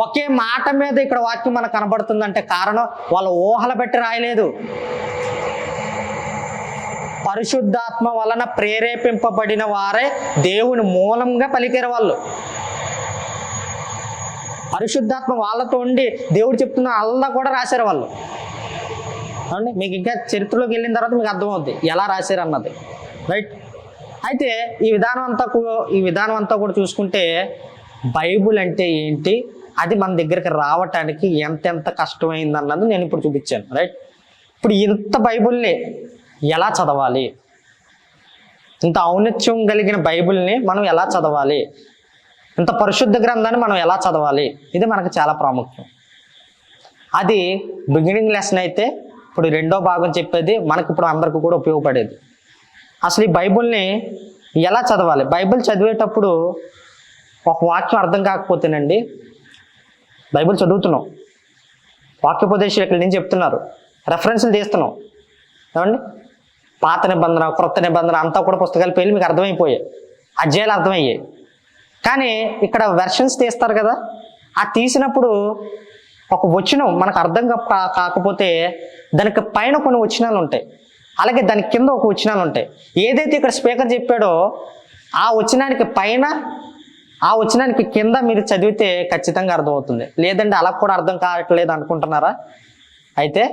ఒకే మాట మీద ఇక్కడ వాక్యం మనకు కనబడుతుందంటే కారణం వాళ్ళ ఊహల బట్టి రాయలేదు. పరిశుద్ధాత్మ వలన ప్రేరేపింపబడిన వారే దేవుని మూలంగా పలికారు వాళ్ళు. పరిశుద్ధాత్మ వాళ్ళతో ఉండి దేవుడు చెప్తున్న అల్లా కూడా రాశారు వాళ్ళు. అవునండి, మీకు ఇంకా చరిత్రలోకి వెళ్ళిన తర్వాత మీకు అర్థమవుద్ది ఎలా రాశారు అన్నది. రైట్, అయితే ఈ విధానం అంతా కూడా చూసుకుంటే బైబుల్ అంటే ఏంటి, అది మన దగ్గరికి రావటానికి ఎంతెంత కష్టమైంది అన్నది నేను ఇప్పుడు చూపించాను. రైట్, ఇప్పుడు ఇంత బైబుల్ని ఎలా చదవాలి, ఇంత ఔన్నత్యం కలిగిన బైబిల్ని మనం ఎలా చదవాలి, ఇంత పరిశుద్ధ గ్రంథాన్ని మనం ఎలా చదవాలి, ఇది మనకు చాలా ప్రాముఖ్యం. అది బిగినింగ్ లెసన్ అయితే ఇప్పుడు 2వ భాగం చెప్పేది మనకి ఇప్పుడు అందరికీ కూడా ఉపయోగపడేది. అసలు ఈ బైబిల్ని ఎలా చదవాలి? బైబిల్ చదివేటప్పుడు ఒక వాక్యం అర్థం కాకపోతేనండి, బైబిల్ చదువుతున్నాం, వాక్యోపదేశం ఇక్కడి నుంచి చెప్తున్నారు, రెఫరెన్స్లు తీస్తున్నాం, ఏమండి, పాత నిబంధన క్రొత్త నిబంధన అంతా కూడా పుస్తకాలు పేర్లు మీకు అర్థమైపోయాయి, అధ్యాయాలు అర్థమయ్యాయి. కానీ ఇక్కడ వెర్షన్స్ తీస్తారు కదా, ఆ తీసినప్పుడు ఒక వచనం మనకు అర్థం కాకపోతే దానికి పైన కొన్ని వచనాలు ఉంటాయి, అలాగే దాని కింద ఒక వచనాలు ఉంటాయి. ఏదైతే ఇక్కడ స్పీకర్ చెప్పాడో ఆ వచనానికి పైన, ఆ వచనానికి కింద మీరు చదివితే ఖచ్చితంగా అర్థమవుతుంది. లేదంటే అలా కూడా అర్థం కావట్లేదు అనుకుంటున్నారా? అయితే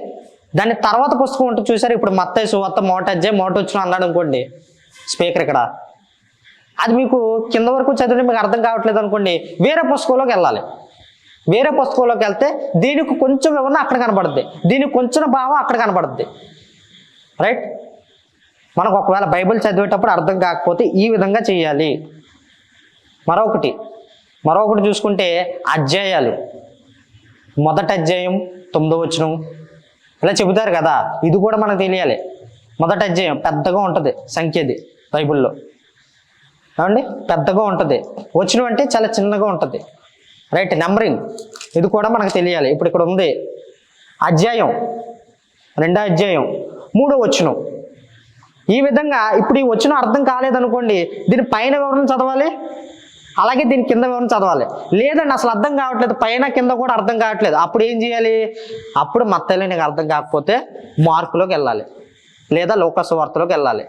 దాని తర్వాత పుస్తకం ఉంటుంది చూసారు, ఇప్పుడు మత్తయి సువార్త 1వ అధ్యాయం 1వ వచనం అన్నాడు అనుకోండి స్పీకర్ ఇక్కడ, అది మీకు కింద వరకు చదివితే మీకు అర్థం కావట్లేదు అనుకోండి, వేరే పుస్తకంలోకి వెళ్ళాలి. వేరే పుస్తకంలోకి వెళ్తే దీనికి కొంచెం వివరణ అక్కడ కనబడుద్ది, దీనికి కొంచెం భావం అక్కడ కనబడుద్ది. రైట్, మనకు ఒకవేళ బైబిల్ చదివేటప్పుడు అర్థం కాకపోతే ఈ విధంగా చేయాలి. మరొకటి చూసుకుంటే అధ్యాయాలు, 1వ అధ్యాయం 9వ వచనం ఇలా చెబుతారు కదా, ఇది కూడా మనకు తెలియాలి. 1వ అధ్యాయం పెద్దగా ఉంటుంది, సంఖ్యది బైబిల్లో, ఏమండి, పెద్దగా ఉంటుంది. వచనం అంటే చాలా చిన్నగా ఉంటుంది. రైట్, నెంబరింగ్ ఇది కూడా మనకు తెలియాలి. ఇప్పుడు ఇక్కడ ఉంది అధ్యాయం 2వ అధ్యాయం 3వ వచనం. ఈ విధంగా ఇప్పుడు ఈ వచనం అర్థం కాలేదనుకోండి, దీని పైన వివరణ చదవాలి, అలాగే దీని కింద వివరణ చదవాలి. లేదండి అసలు అర్థం కావట్లేదు, పైన కింద కూడా అర్థం కావట్లేదు, అప్పుడు ఏం చేయాలి? అప్పుడు మత్తయిలో నీకు అర్థం కాకపోతే మార్కులోకి వెళ్ళాలి, లేదా లూకాసు వార్తలోకి వెళ్ళాలి.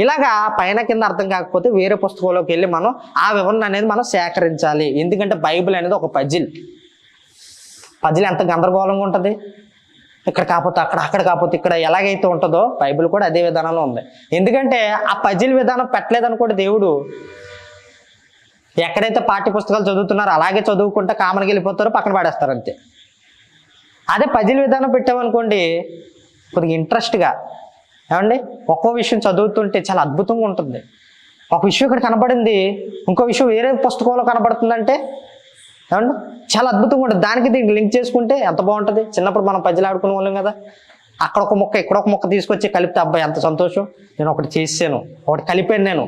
ఇలాగా పైన కింద అర్థం కాకపోతే వేరే పుస్తకంలోకి వెళ్ళి మనం ఆ వివరణ అనేది మనం సేకరించాలి. ఎందుకంటే బైబిల్ అనేది ఒక పజిల్ ఎంత గందరగోళంగా ఉంటుంది. ఇక్కడ కాకపోతే అక్కడ, అక్కడ కాకపోతే ఇక్కడ ఎలాగైతే ఉంటుందో బైబిల్ కూడా అదే విధానంలో ఉంది. ఎందుకంటే ఆ పజిల్ విధానం పెట్టలేదనుకోండి దేవుడు, ఎక్కడైతే పాఠ్య పుస్తకాలు చదువుతున్నారో అలాగే చదువుకుంటే కామన్కి వెళ్ళిపోతారో, పక్కన పడేస్తారు అంతే. అదే పజిల్ విధానం పెట్టామనుకోండి కొద్దిగా ఇంట్రెస్ట్గా, ఏమండి ఒక్కో విషయం చదువుతుంటే చాలా అద్భుతంగా ఉంటుంది. ఒక విషయం ఇక్కడ కనబడింది, ఇంకో విషయం వేరే పుస్తకంలో కనబడుతుందంటే ఏమండి చాలా అద్భుతంగా ఉంటుంది. దానికి దీనికి లింక్ చేసుకుంటే ఎంత బాగుంటుంది. చిన్నప్పుడు మనం పజిల్ ఆడుకునే వాళ్ళం కదా, అక్కడ ఒక ముక్క ఇక్కడ ఒక ముక్క తీసుకొచ్చి కలిపితే అబ్బాయి ఎంత సంతోషం, నేను ఒకటి చేసాను, ఒకటి కలిపాను, నేను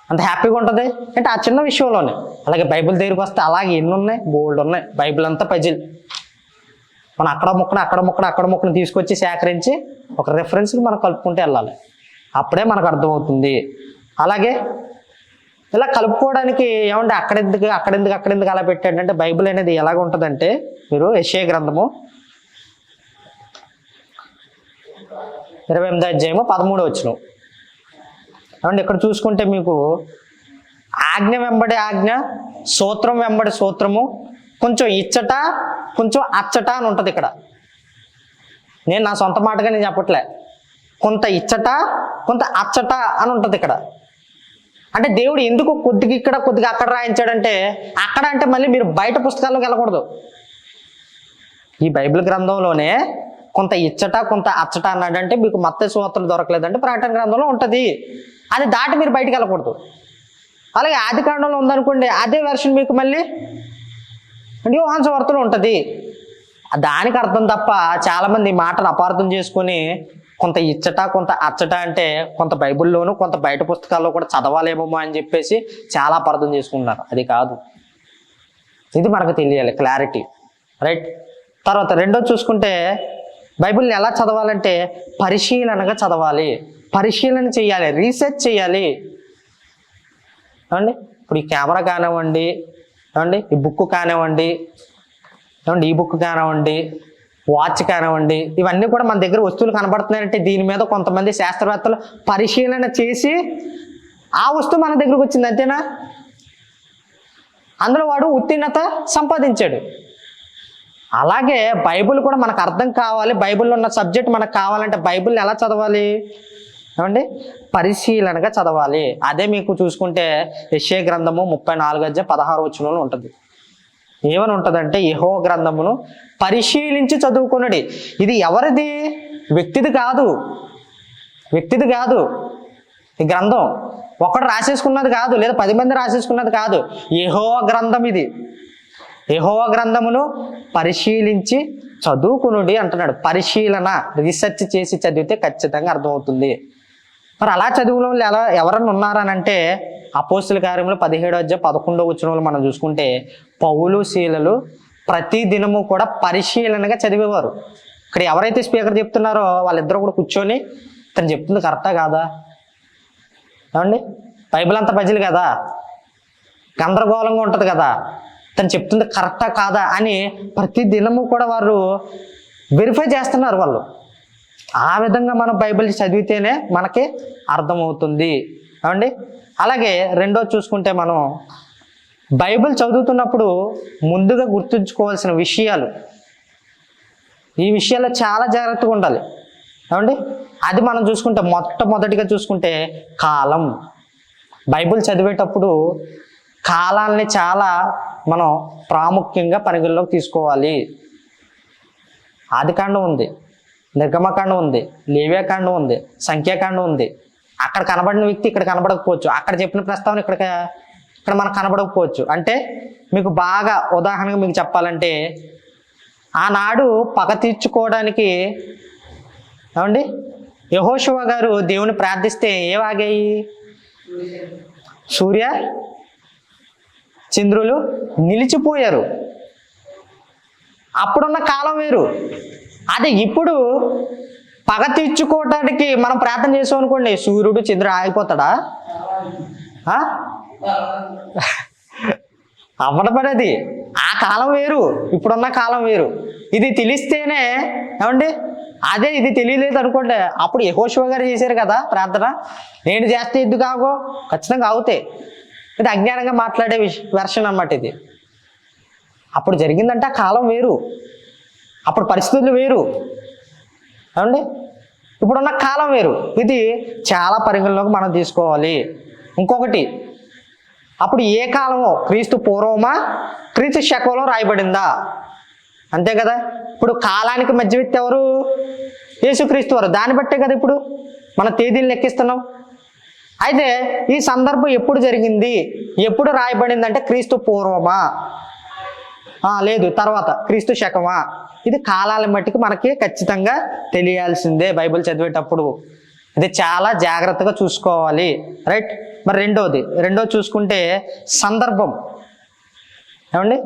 అంత హ్యాపీగా ఉంటుంది. అంటే ఆ చిన్న విషయంలోనే. అలాగే బైబిల్ దగ్గరికి వస్తే అలాగే ఎన్ని ఉన్నాయి, బోల్డ్ ఉన్నాయి. బైబిల్ అంతా పజిల్. మనం అక్కడ ముక్కను తీసుకొచ్చి సేకరించి ఒక రెఫరెన్స్కి మనం కలుపుకుంటూ వెళ్ళాలి, అప్పుడే మనకు అర్థమవుతుంది. అలాగే ఇలా కలుపుకోవడానికి ఏమంటే అక్కడెందుకు అలా పెట్టాడంటే, బైబిల్ అనేది ఎలాగ ఉంటుందంటే, మీరు యెషయా గ్రంథము 28వ అధ్యాయము 13వ వచనం. ఏమంటే ఇక్కడ చూసుకుంటే మీకు ఆజ్ఞ వెంబడి ఆజ్ఞ, సూత్రం వెంబడి సూత్రము, కొంచెం ఇచ్చట కొంచెం అచ్చట అని ఉంటుంది. ఇక్కడ నేను నా సొంత మాటగా నేను చెప్పట్లే, కొంత ఇచ్చట కొంత అచ్చట అని ఉంటుంది ఇక్కడ. అంటే దేవుడు ఎందుకు కొద్దిగా ఇక్కడ కొద్దిగా అక్కడ రాయించాడంటే, అక్కడ అంటే మళ్ళీ మీరు బయట పుస్తకాల్లోకి వెళ్ళకూడదు. ఈ బైబిల్ గ్రంథంలోనే కొంత ఇచ్చట కొంత అచ్చట అన్నాడంటే మీకు మత్తయి సువార్తలు దొరకలేదంటే ప్రకటన గ్రంథంలో ఉంటుంది. అది దాటి మీరు బయటకు వెళ్ళకూడదు. అలాగే ఆది కాండంలో ఉందనుకోండి, అదే వెర్షన్ మీకు మళ్ళీ యోహాను సువార్తలో ఉంటుంది. దానికి అర్థం తప్ప చాలామంది ఈ మాటను అపార్థం చేసుకొని కొంత ఇచ్చట కొంత అచ్చట అంటే కొంత బైబిల్లోను కొంత బయట పుస్తకాల్లో కూడా చదవాలేమో అని చెప్పేసి చాలా అపార్థం చేసుకుంటున్నారు. అది కాదు, ఇది మనకు తెలియాలి, క్లారిటీ, రైట్. తర్వాత రెండోది చూసుకుంటే బైబిల్ని ఎలా చదవాలంటే పరిశీలనగా చదవాలి, పరిశీలన చేయాలి, రీసెర్చ్ చేయాలి. ఏమండి ఇప్పుడు ఈ కెమెరా కానివ్వండి, ఏమండి ఈ బుక్ కానివ్వండి, ఏమండి ఈ బుక్ కానివ్వండి, వాచ్ కానివ్వండి, ఇవన్నీ కూడా మన దగ్గర వస్తువులు కనబడుతున్నాయంటే దీని మీద కొంతమంది శాస్త్రవేత్తలు పరిశీలన చేసి ఆ వస్తువు మన దగ్గరకు వచ్చింది, అంతేనా? అందులో వాడు ఉత్తీర్ణత సంపాదించాడు. అలాగే బైబిల్ కూడా మనకు అర్థం కావాలి, బైబిల్లో ఉన్న సబ్జెక్ట్ మనకు కావాలంటే బైబిల్ని ఎలా చదవాలి ఏమండి? పరిశీలనగా చదవాలి. అదే మీకు చూసుకుంటే యెషయా గ్రంథము 34వ అధ్యాయం 16వ వచనంలో ఉంటుంది. ఏమని ఉంటుందంటే, యెహోవా గ్రంథమును పరిశీలించి చదువుకున్నది. ఇది ఎవరిది? వ్యక్తిది కాదు, వ్యక్తిది కాదు. ఈ గ్రంథం ఒకడు రాసేసుకున్నది కాదు, లేదా 10 మంది రాసేసుకున్నది కాదు. యెహోవా గ్రంథం ఇది. యెహోవా గ్రంథమును పరిశీలించి చదువుకునుడి అంటున్నాడు. పరిశీలన, రీసెర్చ్ చేసి చదివితే ఖచ్చితంగా అర్థమవుతుంది. మరి అలా చదువులో ఎవరన్నా ఉన్నారనంటే అపోస్తుల కార్యములు 17వ అధ్యాయం 11వ వచనంలో మనం చూసుకుంటే పౌలు శీలలు ప్రతి దినము కూడా పరిశీలనగా చదివేవారు. ఇక్కడ ఎవరైతే స్పీకర్ చెప్తున్నారో వాళ్ళిద్దరూ కూడా కూర్చొని తను చెప్తుంది కరెక్టా కాదా, ఏమండి బైబిల్ అంతా పజిల్ కదా, గందరగోళంగా ఉంటుంది కదా, తను చెప్తుంది కరెక్టా కాదా అని ప్రతి దినము కూడా వారు వెరిఫై చేస్తున్నారు వాళ్ళు. ఆ విధంగా మనం బైబిల్ చదివితేనే మనకి అర్థమవుతుంది, ఏమండి. అలాగే రెండోది చూసుకుంటే మనం బైబిల్ చదువుతున్నప్పుడు ముందుగా గుర్తుంచుకోవాల్సిన విషయాలు, ఈ విషయాల్లో చాలా జాగ్రత్తగా ఉండాలి, ఏమండి. అది మనం చూసుకుంటే మొట్టమొదటిగా చూసుకుంటే కాలం. బైబిల్ చదివేటప్పుడు కాలాన్ని చాలా మనం ప్రాముఖ్యంగా పరిగణలోకి తీసుకోవాలి. ఆదికాండం ఉంది, నిర్గమకాండం ఉంది, లేవ్యాకాండం ఉంది, సంఖ్యాకాండం ఉంది. అక్కడ కనబడిన వ్యక్తి ఇక్కడ కనబడకపోవచ్చు, అక్కడ చెప్పిన ప్రస్తావన ఇక్కడ మనకు కనబడకపోవచ్చు. అంటే మీకు బాగా ఉదాహరణగా మీకు చెప్పాలంటే, ఆనాడు పగ తీర్చుకోవడానికి ఏమండి యెహోషువ గారు దేవుని ప్రార్థిస్తే ఏవాగాయి? సూర్య చంద్రులు నిలిచిపోయారు. అప్పుడున్న కాలం వేరు, అదే ఇప్పుడు పగ తీర్చుకోవడానికి మనం ప్రార్థన చేసాం అనుకోండి, సూర్యుడు చంద్రుడు ఆగిపోతాడా? అవ్వడపడేది. ఆ కాలం వేరు, ఇప్పుడున్న కాలం వేరు. ఇది తెలిస్తేనే ఏమండి, అదే ఇది తెలియలేదు అనుకోండి, అప్పుడు యెహోషువ గారు చేశారు కదా ప్రార్థన, నేను చేస్తే ఎందుకు కాగో, ఖచ్చితంగా అవుతాయి. ఇది అజ్ఞానంగా మాట్లాడే వెర్షన్ అన్నమాట ఇది. అప్పుడు జరిగిందంటే ఆ కాలం వేరు, అప్పుడు పరిస్థితులు వేరు ఏమండి, ఇప్పుడున్న కాలం వేరు. ఇది చాలా పరిగణలోకి మనం తీసుకోవాలి. ఇంకొకటి, అప్పుడు ఏ కాలమో, క్రీస్తు పూర్వమా క్రీస్తు శకంలో రాయబడిందా? అంతే కదా. ఇప్పుడు కాలానికి మధ్యవర్తి ఎవరు? యేసుక్రీస్తు వారు. దాన్ని బట్టే కదా ఇప్పుడు మన తేదీలు లెక్కిస్తున్నాం. అయితే ఈ సందర్భం ఎప్పుడు జరిగింది, ఎప్పుడు రాయబడింది అంటే క్రీస్తు పూర్వమా, లేదు తర్వాత క్రీస్తు శకమా, ఇది కాలాల మట్టికి మనకి ఖచ్చితంగా తెలియాల్సిందే బైబిల్ చదివేటప్పుడు. ఇది చాలా జాగ్రత్తగా చూసుకోవాలి, రైట్. మరి రెండోది చూసుకుంటే సందర్భం ఏమండి,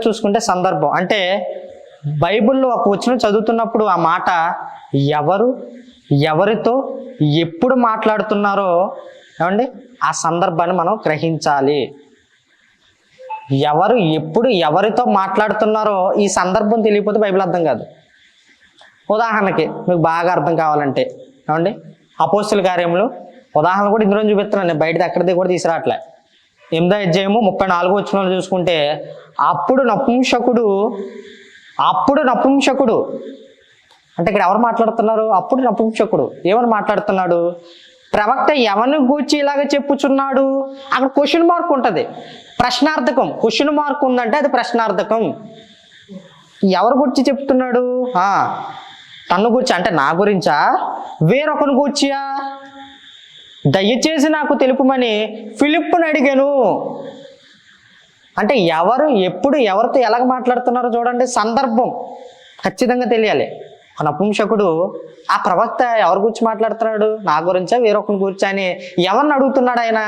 చూసుకుంటే సందర్భం అంటే బైబిల్లో ఒక వచనం చదువుతున్నప్పుడు ఆ మాట ఎవరితో ఎప్పుడు మాట్లాడుతున్నారో ఏమండి ఆ సందర్భాన్ని మనం గ్రహించాలి. ఎవరు ఎప్పుడు ఎవరితో మాట్లాడుతున్నారో ఈ సందర్భం తెలియకపోతే బైబిల్ అర్థం కాదు. ఉదాహరణకి మీకు బాగా అర్థం కావాలంటే ఏమండి, అపోస్తుల కార్యములు ఉదాహరణ కూడా ఇందులో చూపిస్తున్నాను, నేను బయటది ఎక్కడిది కూడా తీసుకురావట్లే. 8వ అధ్యాయము 34వ వచనంలో చూసుకుంటే, అప్పుడు నపుంసకుడు అంటే ఇక్కడ ఎవరు మాట్లాడుతున్నారు? అప్పుడు నపుంసకుడు ఏమని మాట్లాడుతున్నాడు? ప్రవక్త ఎవరిని గూర్చి ఇలాగ చెప్పుచున్నాడు? అక్కడ క్వశ్చన్ మార్క్ ఉంటుంది, ప్రశ్నార్థకం. క్వశ్చన్ మార్క్ ఉందంటే అది ప్రశ్నార్థకం. ఎవరి గురించి చెప్తున్నాడు? తన్ను గురించి అంటే నా గురించా, వేరొకని గూర్చియా? దయచేసి నాకు తెలుపుమని ఫిలిప్పుని అడిగాను. అంటే ఎవరు ఎప్పుడు ఎవరితో ఎలాగ మాట్లాడుతున్నారో చూడండి, సందర్భం ఖచ్చితంగా తెలియాలి. నపుంసకుడు ఆ ప్రవక్త ఎవరి గురించి మాట్లాడుతున్నాడు? నా గురించా వేరొకరి గురించి అని ఎవరిని అడుగుతున్నాడు ఆయన?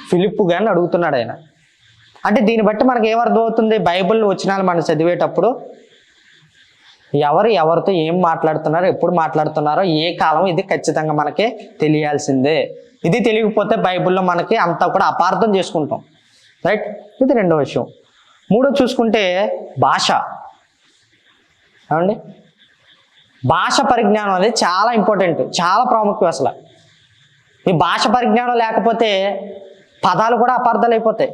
ఫిలిప్పు గారిని అడుగుతున్నాడు ఆయన. అంటే దీన్ని బట్టి మనకి ఏమర్థం అవుతుంది? బైబిల్ వచనాలు మనం చదివేటప్పుడు ఎవరితో ఏం మాట్లాడుతున్నారో, ఎప్పుడు మాట్లాడుతున్నారో, ఏ కాలం, ఇది ఖచ్చితంగా మనకి తెలియాల్సిందే. ఇది తెలియకపోతే బైబిల్లో మనకి అంతా కూడా అపార్థం చేసుకుంటాం, రైట్. ఇది రెండో విషయం. మూడో చూసుకుంటే భాష ఏమండి, భాష పరిజ్ఞానం అనేది చాలా ఇంపార్టెంట్, చాలా ప్రాముఖ్యం. అసలు ఈ భాష పరిజ్ఞానం లేకపోతే పదాలు కూడా అపార్థాలు అయిపోతాయి.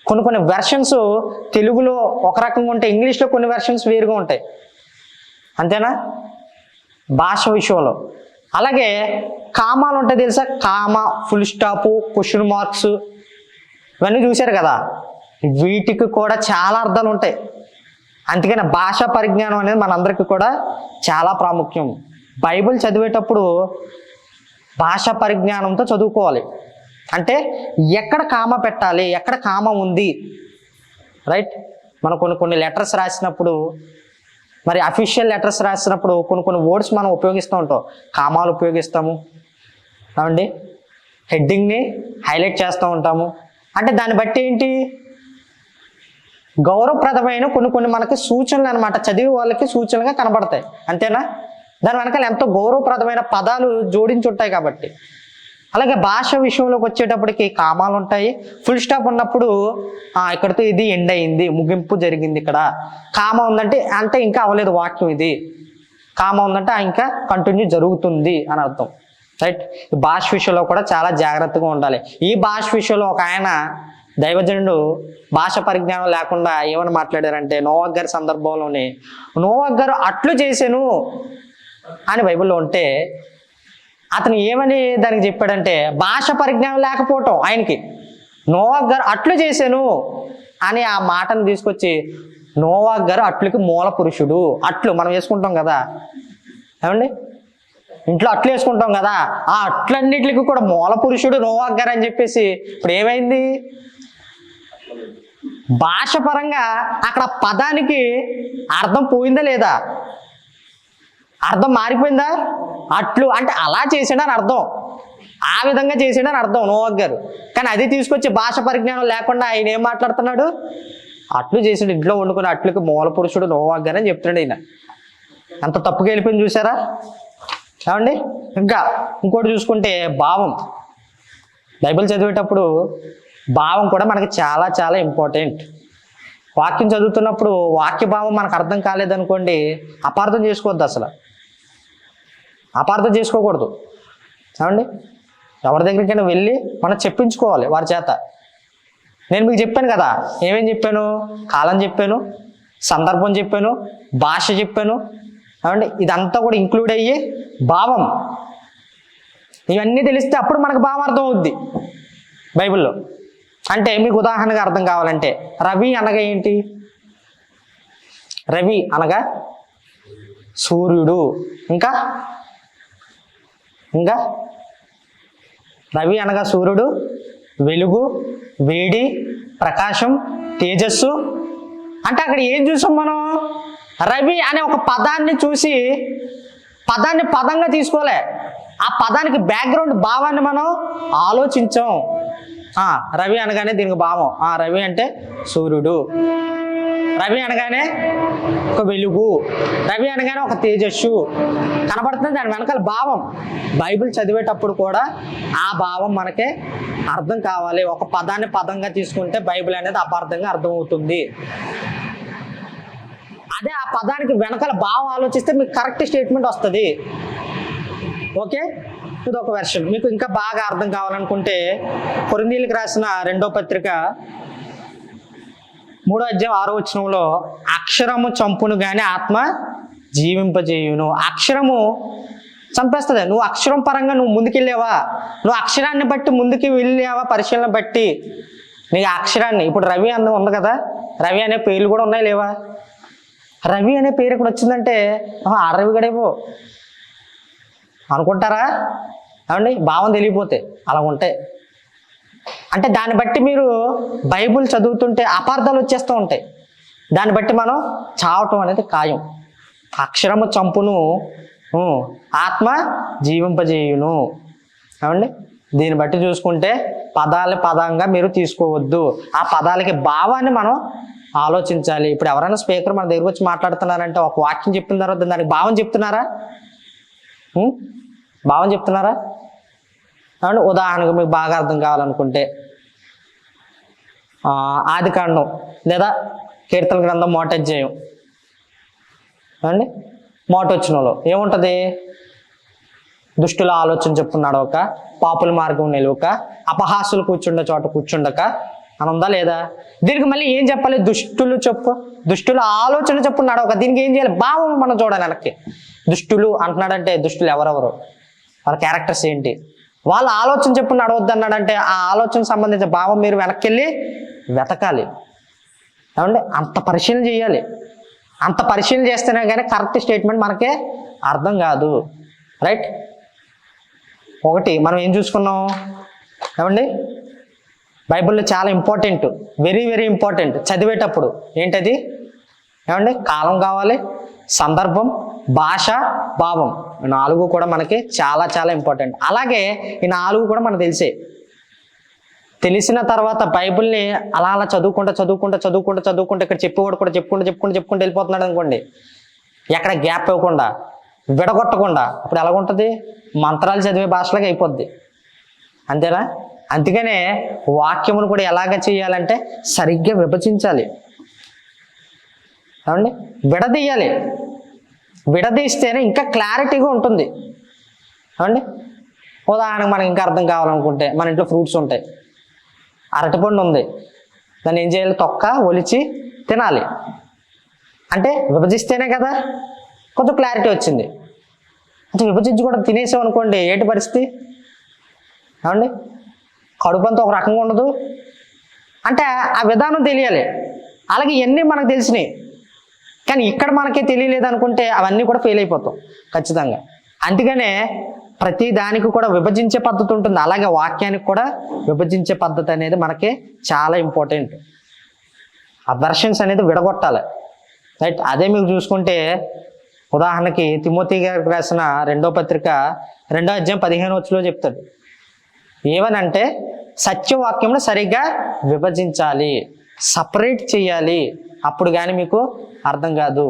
కొన్ని వెర్షన్స్ తెలుగులో ఒక రకంగా ఉంటాయి, ఇంగ్లీష్లో కొన్ని వెర్షన్స్ వేరుగా ఉంటాయి, అంతేనా భాష విషయంలో. అలాగే కామాలు ఉంటాయి తెలుసా, comma, full stop, question marks, ఇవన్నీ చూశారు కదా, వీటికి కూడా చాలా అర్థాలు ఉంటాయి. అందుకని భాషా పరిజ్ఞానం అనేది మనందరికీ కూడా చాలా ప్రాముఖ్యం. బైబిల్ చదివేటప్పుడు భాషా పరిజ్ఞానంతో చదువుకోవాలి. అంటే ఎక్కడ కామ పెట్టాలి, ఎక్కడ కామ ఉంది, రైట్. మనం కొన్ని లెటర్స్ రాసినప్పుడు, మరి అఫీషియల్ లెటర్స్ రాసినప్పుడు కొన్ని వర్డ్స్ మనం ఉపయోగిస్తూ ఉంటాం. కామాలు ఉపయోగిస్తాము ఏమండి, హెడ్డింగ్ని హైలైట్ చేస్తూ ఉంటాము. అంటే దాన్ని బట్టి ఏంటి, గౌరవప్రదమైన కొన్ని మనకి సూచనలు అనమాట, చదివే వాళ్ళకి సూచనలుగా కనబడతాయి, అంతేనా. దాని వెనకాల ఎంతో గౌరవప్రదమైన పదాలు జోడించి ఉంటాయి కాబట్టి. అలాగే భాష విషయంలోకి వచ్చేటప్పటికి కామాలు ఉంటాయి, ఫుల్ స్టాప్ ఉన్నప్పుడు ఇక్కడితో ఇది ఎండ్ అయింది, ముగింపు జరిగింది. ఇక్కడ కామ ఉందంటే అంటే ఇంకా అవ్వలేదు వాక్యం, ఇది కామ ఉందంటే ఇంకా కంటిన్యూ జరుగుతుంది అని అర్థం, రైట్. భాష విషయంలో కూడా చాలా జాగ్రత్తగా ఉండాలి. ఈ భాష విషయంలో ఒక ఆయన దైవజనుడు భాష పరిజ్ఞానం లేకుండా ఏమని మాట్లాడారంటే, నోవహ్ గారి సందర్భంలోనే నోవహ్ గారు అట్లు చేశాను అని బైబిల్లో ఉంటే, అతను ఏమని దానికి చెప్పాడంటే, భాష పరిజ్ఞానం లేకపోవటం ఆయనకి, నోవహ్ గారు అట్లు చేశాను అని ఆ మాటను తీసుకొచ్చి, నోవహ్ గారు అట్లుకి మూల పురుషుడు. అట్లు మనం వేసుకుంటాం కదా ఏమండి, ఇంట్లో అట్లు వేసుకుంటాం కదా, ఆ అట్లన్నిటికి కూడా మూల పురుషుడు నోవహ్ గారు అని చెప్పేసి ఇప్పుడు ఏమైంది, భాష పరంగా అక్కడ పదానికి అర్థం పోయిందా లేదా, అర్థం మారిపోయిందా? అట్లు అంటే అలా చేసాడని అర్థం, ఆ విధంగా చేసాడని అర్థం నోవహ్ గారు. కానీ అది తీసుకొచ్చి భాష పరిజ్ఞానం లేకుండా ఆయన ఏం మాట్లాడుతున్నాడు, అట్లు చేసి ఇంట్లో వండుకుని అట్లకి మూల పురుషుడు నోవాగ్గానే చెప్తున్నాడు ఈయన. అంత తప్పుగా వెళ్ళిపోయింది చూసారా ఏమండి. ఇంకా ఇంకోటి చూసుకుంటే భావం. బైబిల్ చదివేటప్పుడు భావం కూడా మనకి చాలా చాలా ఇంపార్టెంట్. వాక్యం చదువుతున్నప్పుడు వాక్య భావం మనకు అర్థం కాలేదనుకోండి, అపార్థం చేసుకోవద్దు, అసలు అపార్థం చేసుకోకూడదు. ఏమండి, ఎవరి దగ్గరికైనా వెళ్ళి మనం చెప్పించుకోవాలి వారి చేత. నేను మీకు చెప్పాను కదా, ఏమేం చెప్పాను? కాలం చెప్పాను, సందర్భం చెప్పాను, భాష చెప్పాను. ఏమండి, ఇదంతా కూడా ఇంక్లూడ్ అయ్యి భావం. ఇవన్నీ తెలిస్తే అప్పుడు మనకు భావం అర్థం అవుద్ది బైబిల్లో. అంటే మీకు ఉదాహరణగా అర్థం కావాలంటే, రవి అనగా ఏంటి? రవి అనగా సూర్యుడు. ఇంకా ఇంకా రవి అనగా సూర్యుడు, వెలుగు, వేడి, ప్రకాశం, తేజస్సు. అంటే అక్కడ ఏం చూసాం మనం? రవి అనే ఒక పదాన్ని చూసి పదాన్ని పదంగా తీసుకోలే, ఆ పదానికి బ్యాక్గ్రౌండ్ భావాన్ని మనం ఆలోచించాం. రవి అనగానే దీనికి భావం, రవి అంటే సూర్యుడు, రవి అనగానే ఒక వెలుగు, రవి అనగానే ఒక తేజస్సు కనబడుతుంది. దాని వెనకాల భావం. బైబిల్ చదివేటప్పుడు కూడా ఆ భావం మనకే అర్థం కావాలి. ఒక పదాన్ని పదంగా తీసుకుంటే బైబిల్ అనేది అపార్థంగా అర్థమవుతుంది. అదే ఆ పదానికి వెనకాల భావం ఆలోచిస్తే మీకు కరెక్ట్ స్టేట్మెంట్ వస్తుంది. ఓకే, ఇది ఒక వెర్షన్. మీకు ఇంకా బాగా అర్థం కావాలనుకుంటే కొరింథీయులకు రాసిన 2వ పత్రిక 3వ అధ్యాయం 6వ వచనంలో, అక్షరము చంపును గాని ఆత్మ జీవింపజేయును. అక్షరము చంపేస్తుంది. నువ్వు అక్షరం పరంగా నువ్వు ముందుకెళ్ళావా, నువ్వు అక్షరాన్ని బట్టి ముందుకు వెళ్ళావా, పరిశీలన బట్టి నీకు అక్షరాన్ని. ఇప్పుడు రవి అందం ఉంది కదా, రవి అనే పేర్లు కూడా ఉన్నాయి లేవా? రవి అనే పేరు ఇక్కడ వచ్చిందంటే ఆ రవి గడేవో అనుకుంటారా? ఏమండి, భావం తెలియపోతే అలా ఉంటాయి. అంటే దాన్ని బట్టి మీరు బైబుల్ చదువుతుంటే అపార్థాలు వచ్చేస్తూ ఉంటాయి. దాన్ని బట్టి మనం చావటం అనేది ఖాయం. అక్షరము చంపును, ఆత్మ జీవింపజేయును. ఏమండి, దీన్ని బట్టి చూసుకుంటే పదాల పదంగా మీరు తీసుకోవద్దు. ఆ పదాలకి భావాన్ని మనం ఆలోచించాలి. ఇప్పుడు ఎవరైనా స్పీకర్ మన దగ్గర వచ్చి మాట్లాడుతున్నారంటే ఒక వాక్యం చెప్పిన తర్వాత దానికి భావం చెప్తున్నారా? భావం చెప్తున్నారా? అవును, ఉదాహరణకు మీకు బాగా అర్థం కావాలనుకుంటే ఆదికాండం లేదా కీర్తన గ్రంథం 1వ అధ్యాయం అండి, 1వ వచనంలో ఏముంటుంది? దుష్టుల ఆలోచన చెప్పున నడవక, పాపుల మార్గం నిలవక, అపహాసులు కూర్చుండే చోట కూర్చుండక అని ఉందా లేదా? దీనికి మళ్ళీ ఏం చెప్పాలి? దుష్టుల ఆలోచన చెప్పున నడవక. దీనికి ఏం చేయాలి? భావం మనం చూడాలి వెనక్కి. దుష్టులు అంటున్నాడంటే దుష్టులు ఎవరెవరు, వాళ్ళ క్యారెక్టర్స్ ఏంటి, వాళ్ళ ఆలోచన చెప్పున నడవద్దు అన్నాడంటే ఆ ఆలోచన సంబంధించిన భావం మీరు వెనక్కి వెళ్ళి వెతకాలి. ఏమంటే అంత పరిశీలన చేయాలి. అంత పరిశీలన చేస్తేనే కానీ కరెక్ట్ స్టేట్మెంట్ మనకే అర్థం కాదు. రైట్? ఒకటి మనం ఏం చూసుకున్నాం ఏమండి, బైబిల్లో చాలా ఇంపార్టెంట్, వెరీ వెరీ ఇంపార్టెంట్ చదివేటప్పుడు ఏంటది ఏమండి? కాలం కావాలి, సందర్భం, భాష, భావం. 4 కూడా మనకి చాలా చాలా ఇంపార్టెంట్. అలాగే ఈ 4 కూడా మనకు తెలిసిన తర్వాత బైబిల్ని అలా అలా చదువుకుంటూ ఇక్కడ చెప్పేవాడు కూడా చెప్పుకుంటూ వెళ్ళిపోతున్నాడు అనుకోండి, ఎక్కడ గ్యాప్ ఇవ్వకుండా విడగొట్టకుండా, అప్పుడు ఎలాగుంటుంది? మంత్రాలు చదివే భాషలాగా అయిపోద్ది. అంతేనా? అందుకనే వాక్యమును కూడా ఎలాగ చేయాలంటే సరిగ్గా విభజించాలి. ఏమండి, విడదీయాలి. విడదీస్తేనే ఇంకా క్లారిటీగా ఉంటుంది. ఏమండి, ఉదాహరణకు మనకి ఇంకా అర్థం కావాలనుకుంటే మన ఇంట్లో ఫ్రూట్స్ ఉంటాయి. అరటిపండు ఉంది, దాన్ని ఏం చేయాలి? తొక్క ఒలిచి తినాలి. అంటే విభజిస్తేనే కదా కొంచెం క్లారిటీ వచ్చింది. అంటే విభజించి కూడా తినేసాం అనుకోండి, ఏంటి పరిస్థితి? ఏమండి, కడుపు అంతా ఒక రకంగా ఉండదు. అంటే ఆ విధానం తెలియాలి. అలాగే ఇవన్నీ మనకు తెలిసినాయి, కానీ ఇక్కడ మనకే తెలియలేదు అనుకుంటే అవన్నీ కూడా ఫెయిల్ అయిపోతాం ఖచ్చితంగా. అందుకనే ప్రతి దానికి కూడా విభజించే పద్ధతి ఉంటుంది. అలాగే వాక్యానికి కూడా విభజించే పద్ధతి అనేది మనకి చాలా ఇంపార్టెంట్. ఆ వెర్షన్స్ అనేది విడగొట్టాలి. రైట్? అదే మీకు చూసుకుంటే ఉదాహరణకి తిమోతి గారికి రాసిన 2వ పత్రిక 2వ అధ్యాయం 15వ వచనంలో చెప్తాడు ఏమనంటే, సత్యవాక్యంను సరిగ్గా విభజించాలి. సపరేట్ చేయాలి, అప్పుడు కానీ మీకు అర్థం కాదు.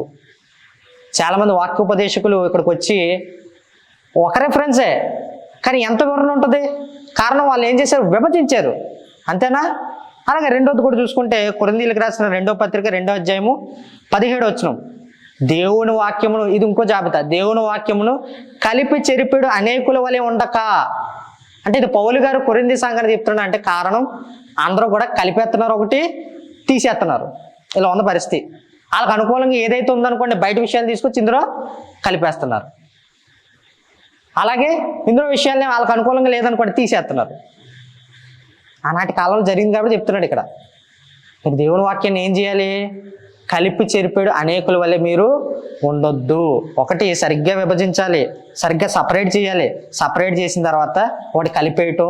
చాలామంది వాక్యోపదేశకులు ఇక్కడికి వచ్చి ఒక రెఫరెన్సే కానీ ఎంత వివరణ ఉంటుంది? కారణం వాళ్ళు ఏం చేశారు? విభజించారు, అంతేనా? అలాగే రెండోది కూడా చూసుకుంటే కొరింథీయులకు రాసిన 2వ పత్రిక 2వ అధ్యాయము 17వ వచనం, దేవుని వాక్యమును, ఇది ఇంకో జాబితా, దేవుని వాక్యమును కలిపి చెరిపెడు అనేకుల వలె ఉండక. అంటే ఇది పౌలు గారు కొరింథీ సంఘాన్ని చెప్తున్నా అంటే కారణం అందరూ కూడా కలిపేస్తున్నారు, ఒకటి తీసేస్తున్నారు. ఇలా ఉన్న పరిస్థితి. వాళ్ళకి అనుకూలంగా ఏదైతే ఉందనుకోండి బయట విషయాలు తీసుకొచ్చి ఇందులో కలిపేస్తున్నారు. అలాగే ఇందులో విషయాల్ని వాళ్ళకి అనుకూలంగా లేదనుకోండి తీసేస్తున్నారు. ఆనాటి కాలంలో జరిగింది కాబట్టి చెప్తున్నాడు ఇక్కడ. మీరు దేవుని వాక్యాన్ని ఏం చేయాలి? కలిపి చెరిపాడు అనేకుల వల్లే మీరు ఉండొద్దు. ఒకటి సరిగ్గా విభజించాలి, సరిగ్గా సపరేట్ చేయాలి. సపరేట్ చేసిన తర్వాత ఒకటి కలిపేయటం,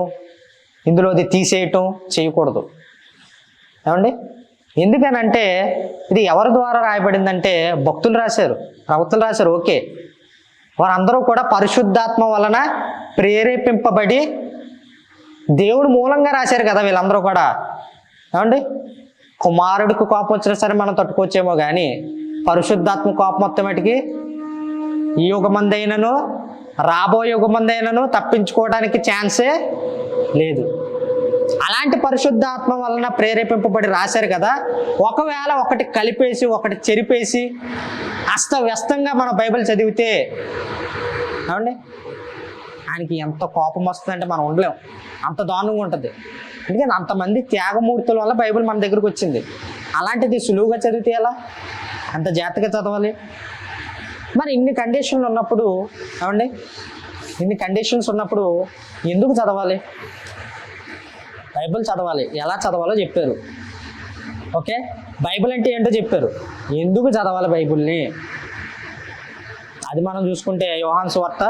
ఇందులోది తీసేయటం చేయకూడదు. ఏమండి? ఎందుకనంటే ఇది ఎవరి ద్వారా రాయబడిందంటే భక్తులు రాశారు, ప్రవక్తలు రాశారు. ఓకే, వారందరూ కూడా పరిశుద్ధాత్మ వలన ప్రేరేపింపబడి దేవుడు మూలంగా రాశారు కదా వీళ్ళందరూ కూడా. ఏమండి? కుమారుడికి కోపం వచ్చినా సరే మనం తట్టుకోవచ్చేమో కానీ పరిశుద్ధాత్మ కోపం మొత్తం మటుకి ఈ యుగమందైనను రాబోయే యుగమందైనను తప్పించుకోవడానికి ఛాన్సే లేదు. అలాంటి పరిశుద్ధాత్మ వలన ప్రేరేపింపబడి రాశారు కదా. ఒకవేళ ఒకటి కలిపేసి ఒకటి చెరిపేసి అస్తవ్యస్తంగా మన బైబిల్ చదివితే ఏమండి ఆయనకి ఎంత కోపం వస్తుందంటే మనం ఉండలేం, అంత దారుణంగా ఉంటుంది. ఎందుకంటే అంతమంది త్యాగమూర్తుల వల్ల బైబిల్ మన దగ్గరకు వచ్చింది. అలాంటిది సులువుగా చదివితే ఎలా? అంత జాగ్రత్తగా చదవాలి. మరి ఇన్ని కండిషన్లు ఉన్నప్పుడు ఏమండి, ఇన్ని కండిషన్స్ ఉన్నప్పుడు ఎందుకు చదవాలి? బైబిల్ చదవాలి, ఎలా చదవాలో చెప్పారు. ఓకే, బైబిల్ అంటే ఏంటో చెప్పారు. ఎందుకు చదవాలి బైబిల్ని అది మనం చూసుకుంటే యోహాను సువార్త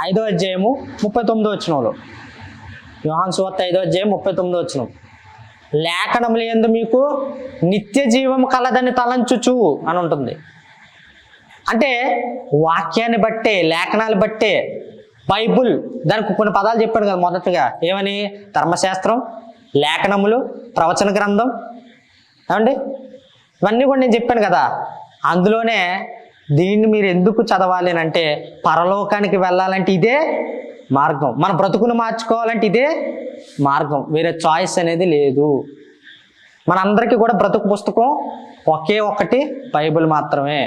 5వ అధ్యాయము 39వ వచనంలో, యోహాను సువార్త 5వ అధ్యాయం 39వ వచనం, లేఖనముల యందు మీకు నిత్య జీవం కలదని తలంచుచు అని ఉంటుంది. అంటే వాక్యాన్ని బట్టే, లేఖనాలు బట్టే బైబుల్, దానికి కొన్ని పదాలు చెప్పాను కదా మొదటగా. ఏమని? ధర్మశాస్త్రం, లేఖనములు, ప్రవచన గ్రంథం. ఏమండి ఇవన్నీ కూడా నేను చెప్పాను కదా. అందులోనే దీన్ని మీరు ఎందుకు చదవాలి అని అంటే పరలోకానికి వెళ్ళాలంటే ఇదే మార్గం, మన బ్రతుకును మార్చుకోవాలంటే ఇదే మార్గం, వేరే చాయిస్ అనేది లేదు. మనందరికీ కూడా బ్రతుకు పుస్తకం ఒకే ఒకటి బైబిల్ మాత్రమే.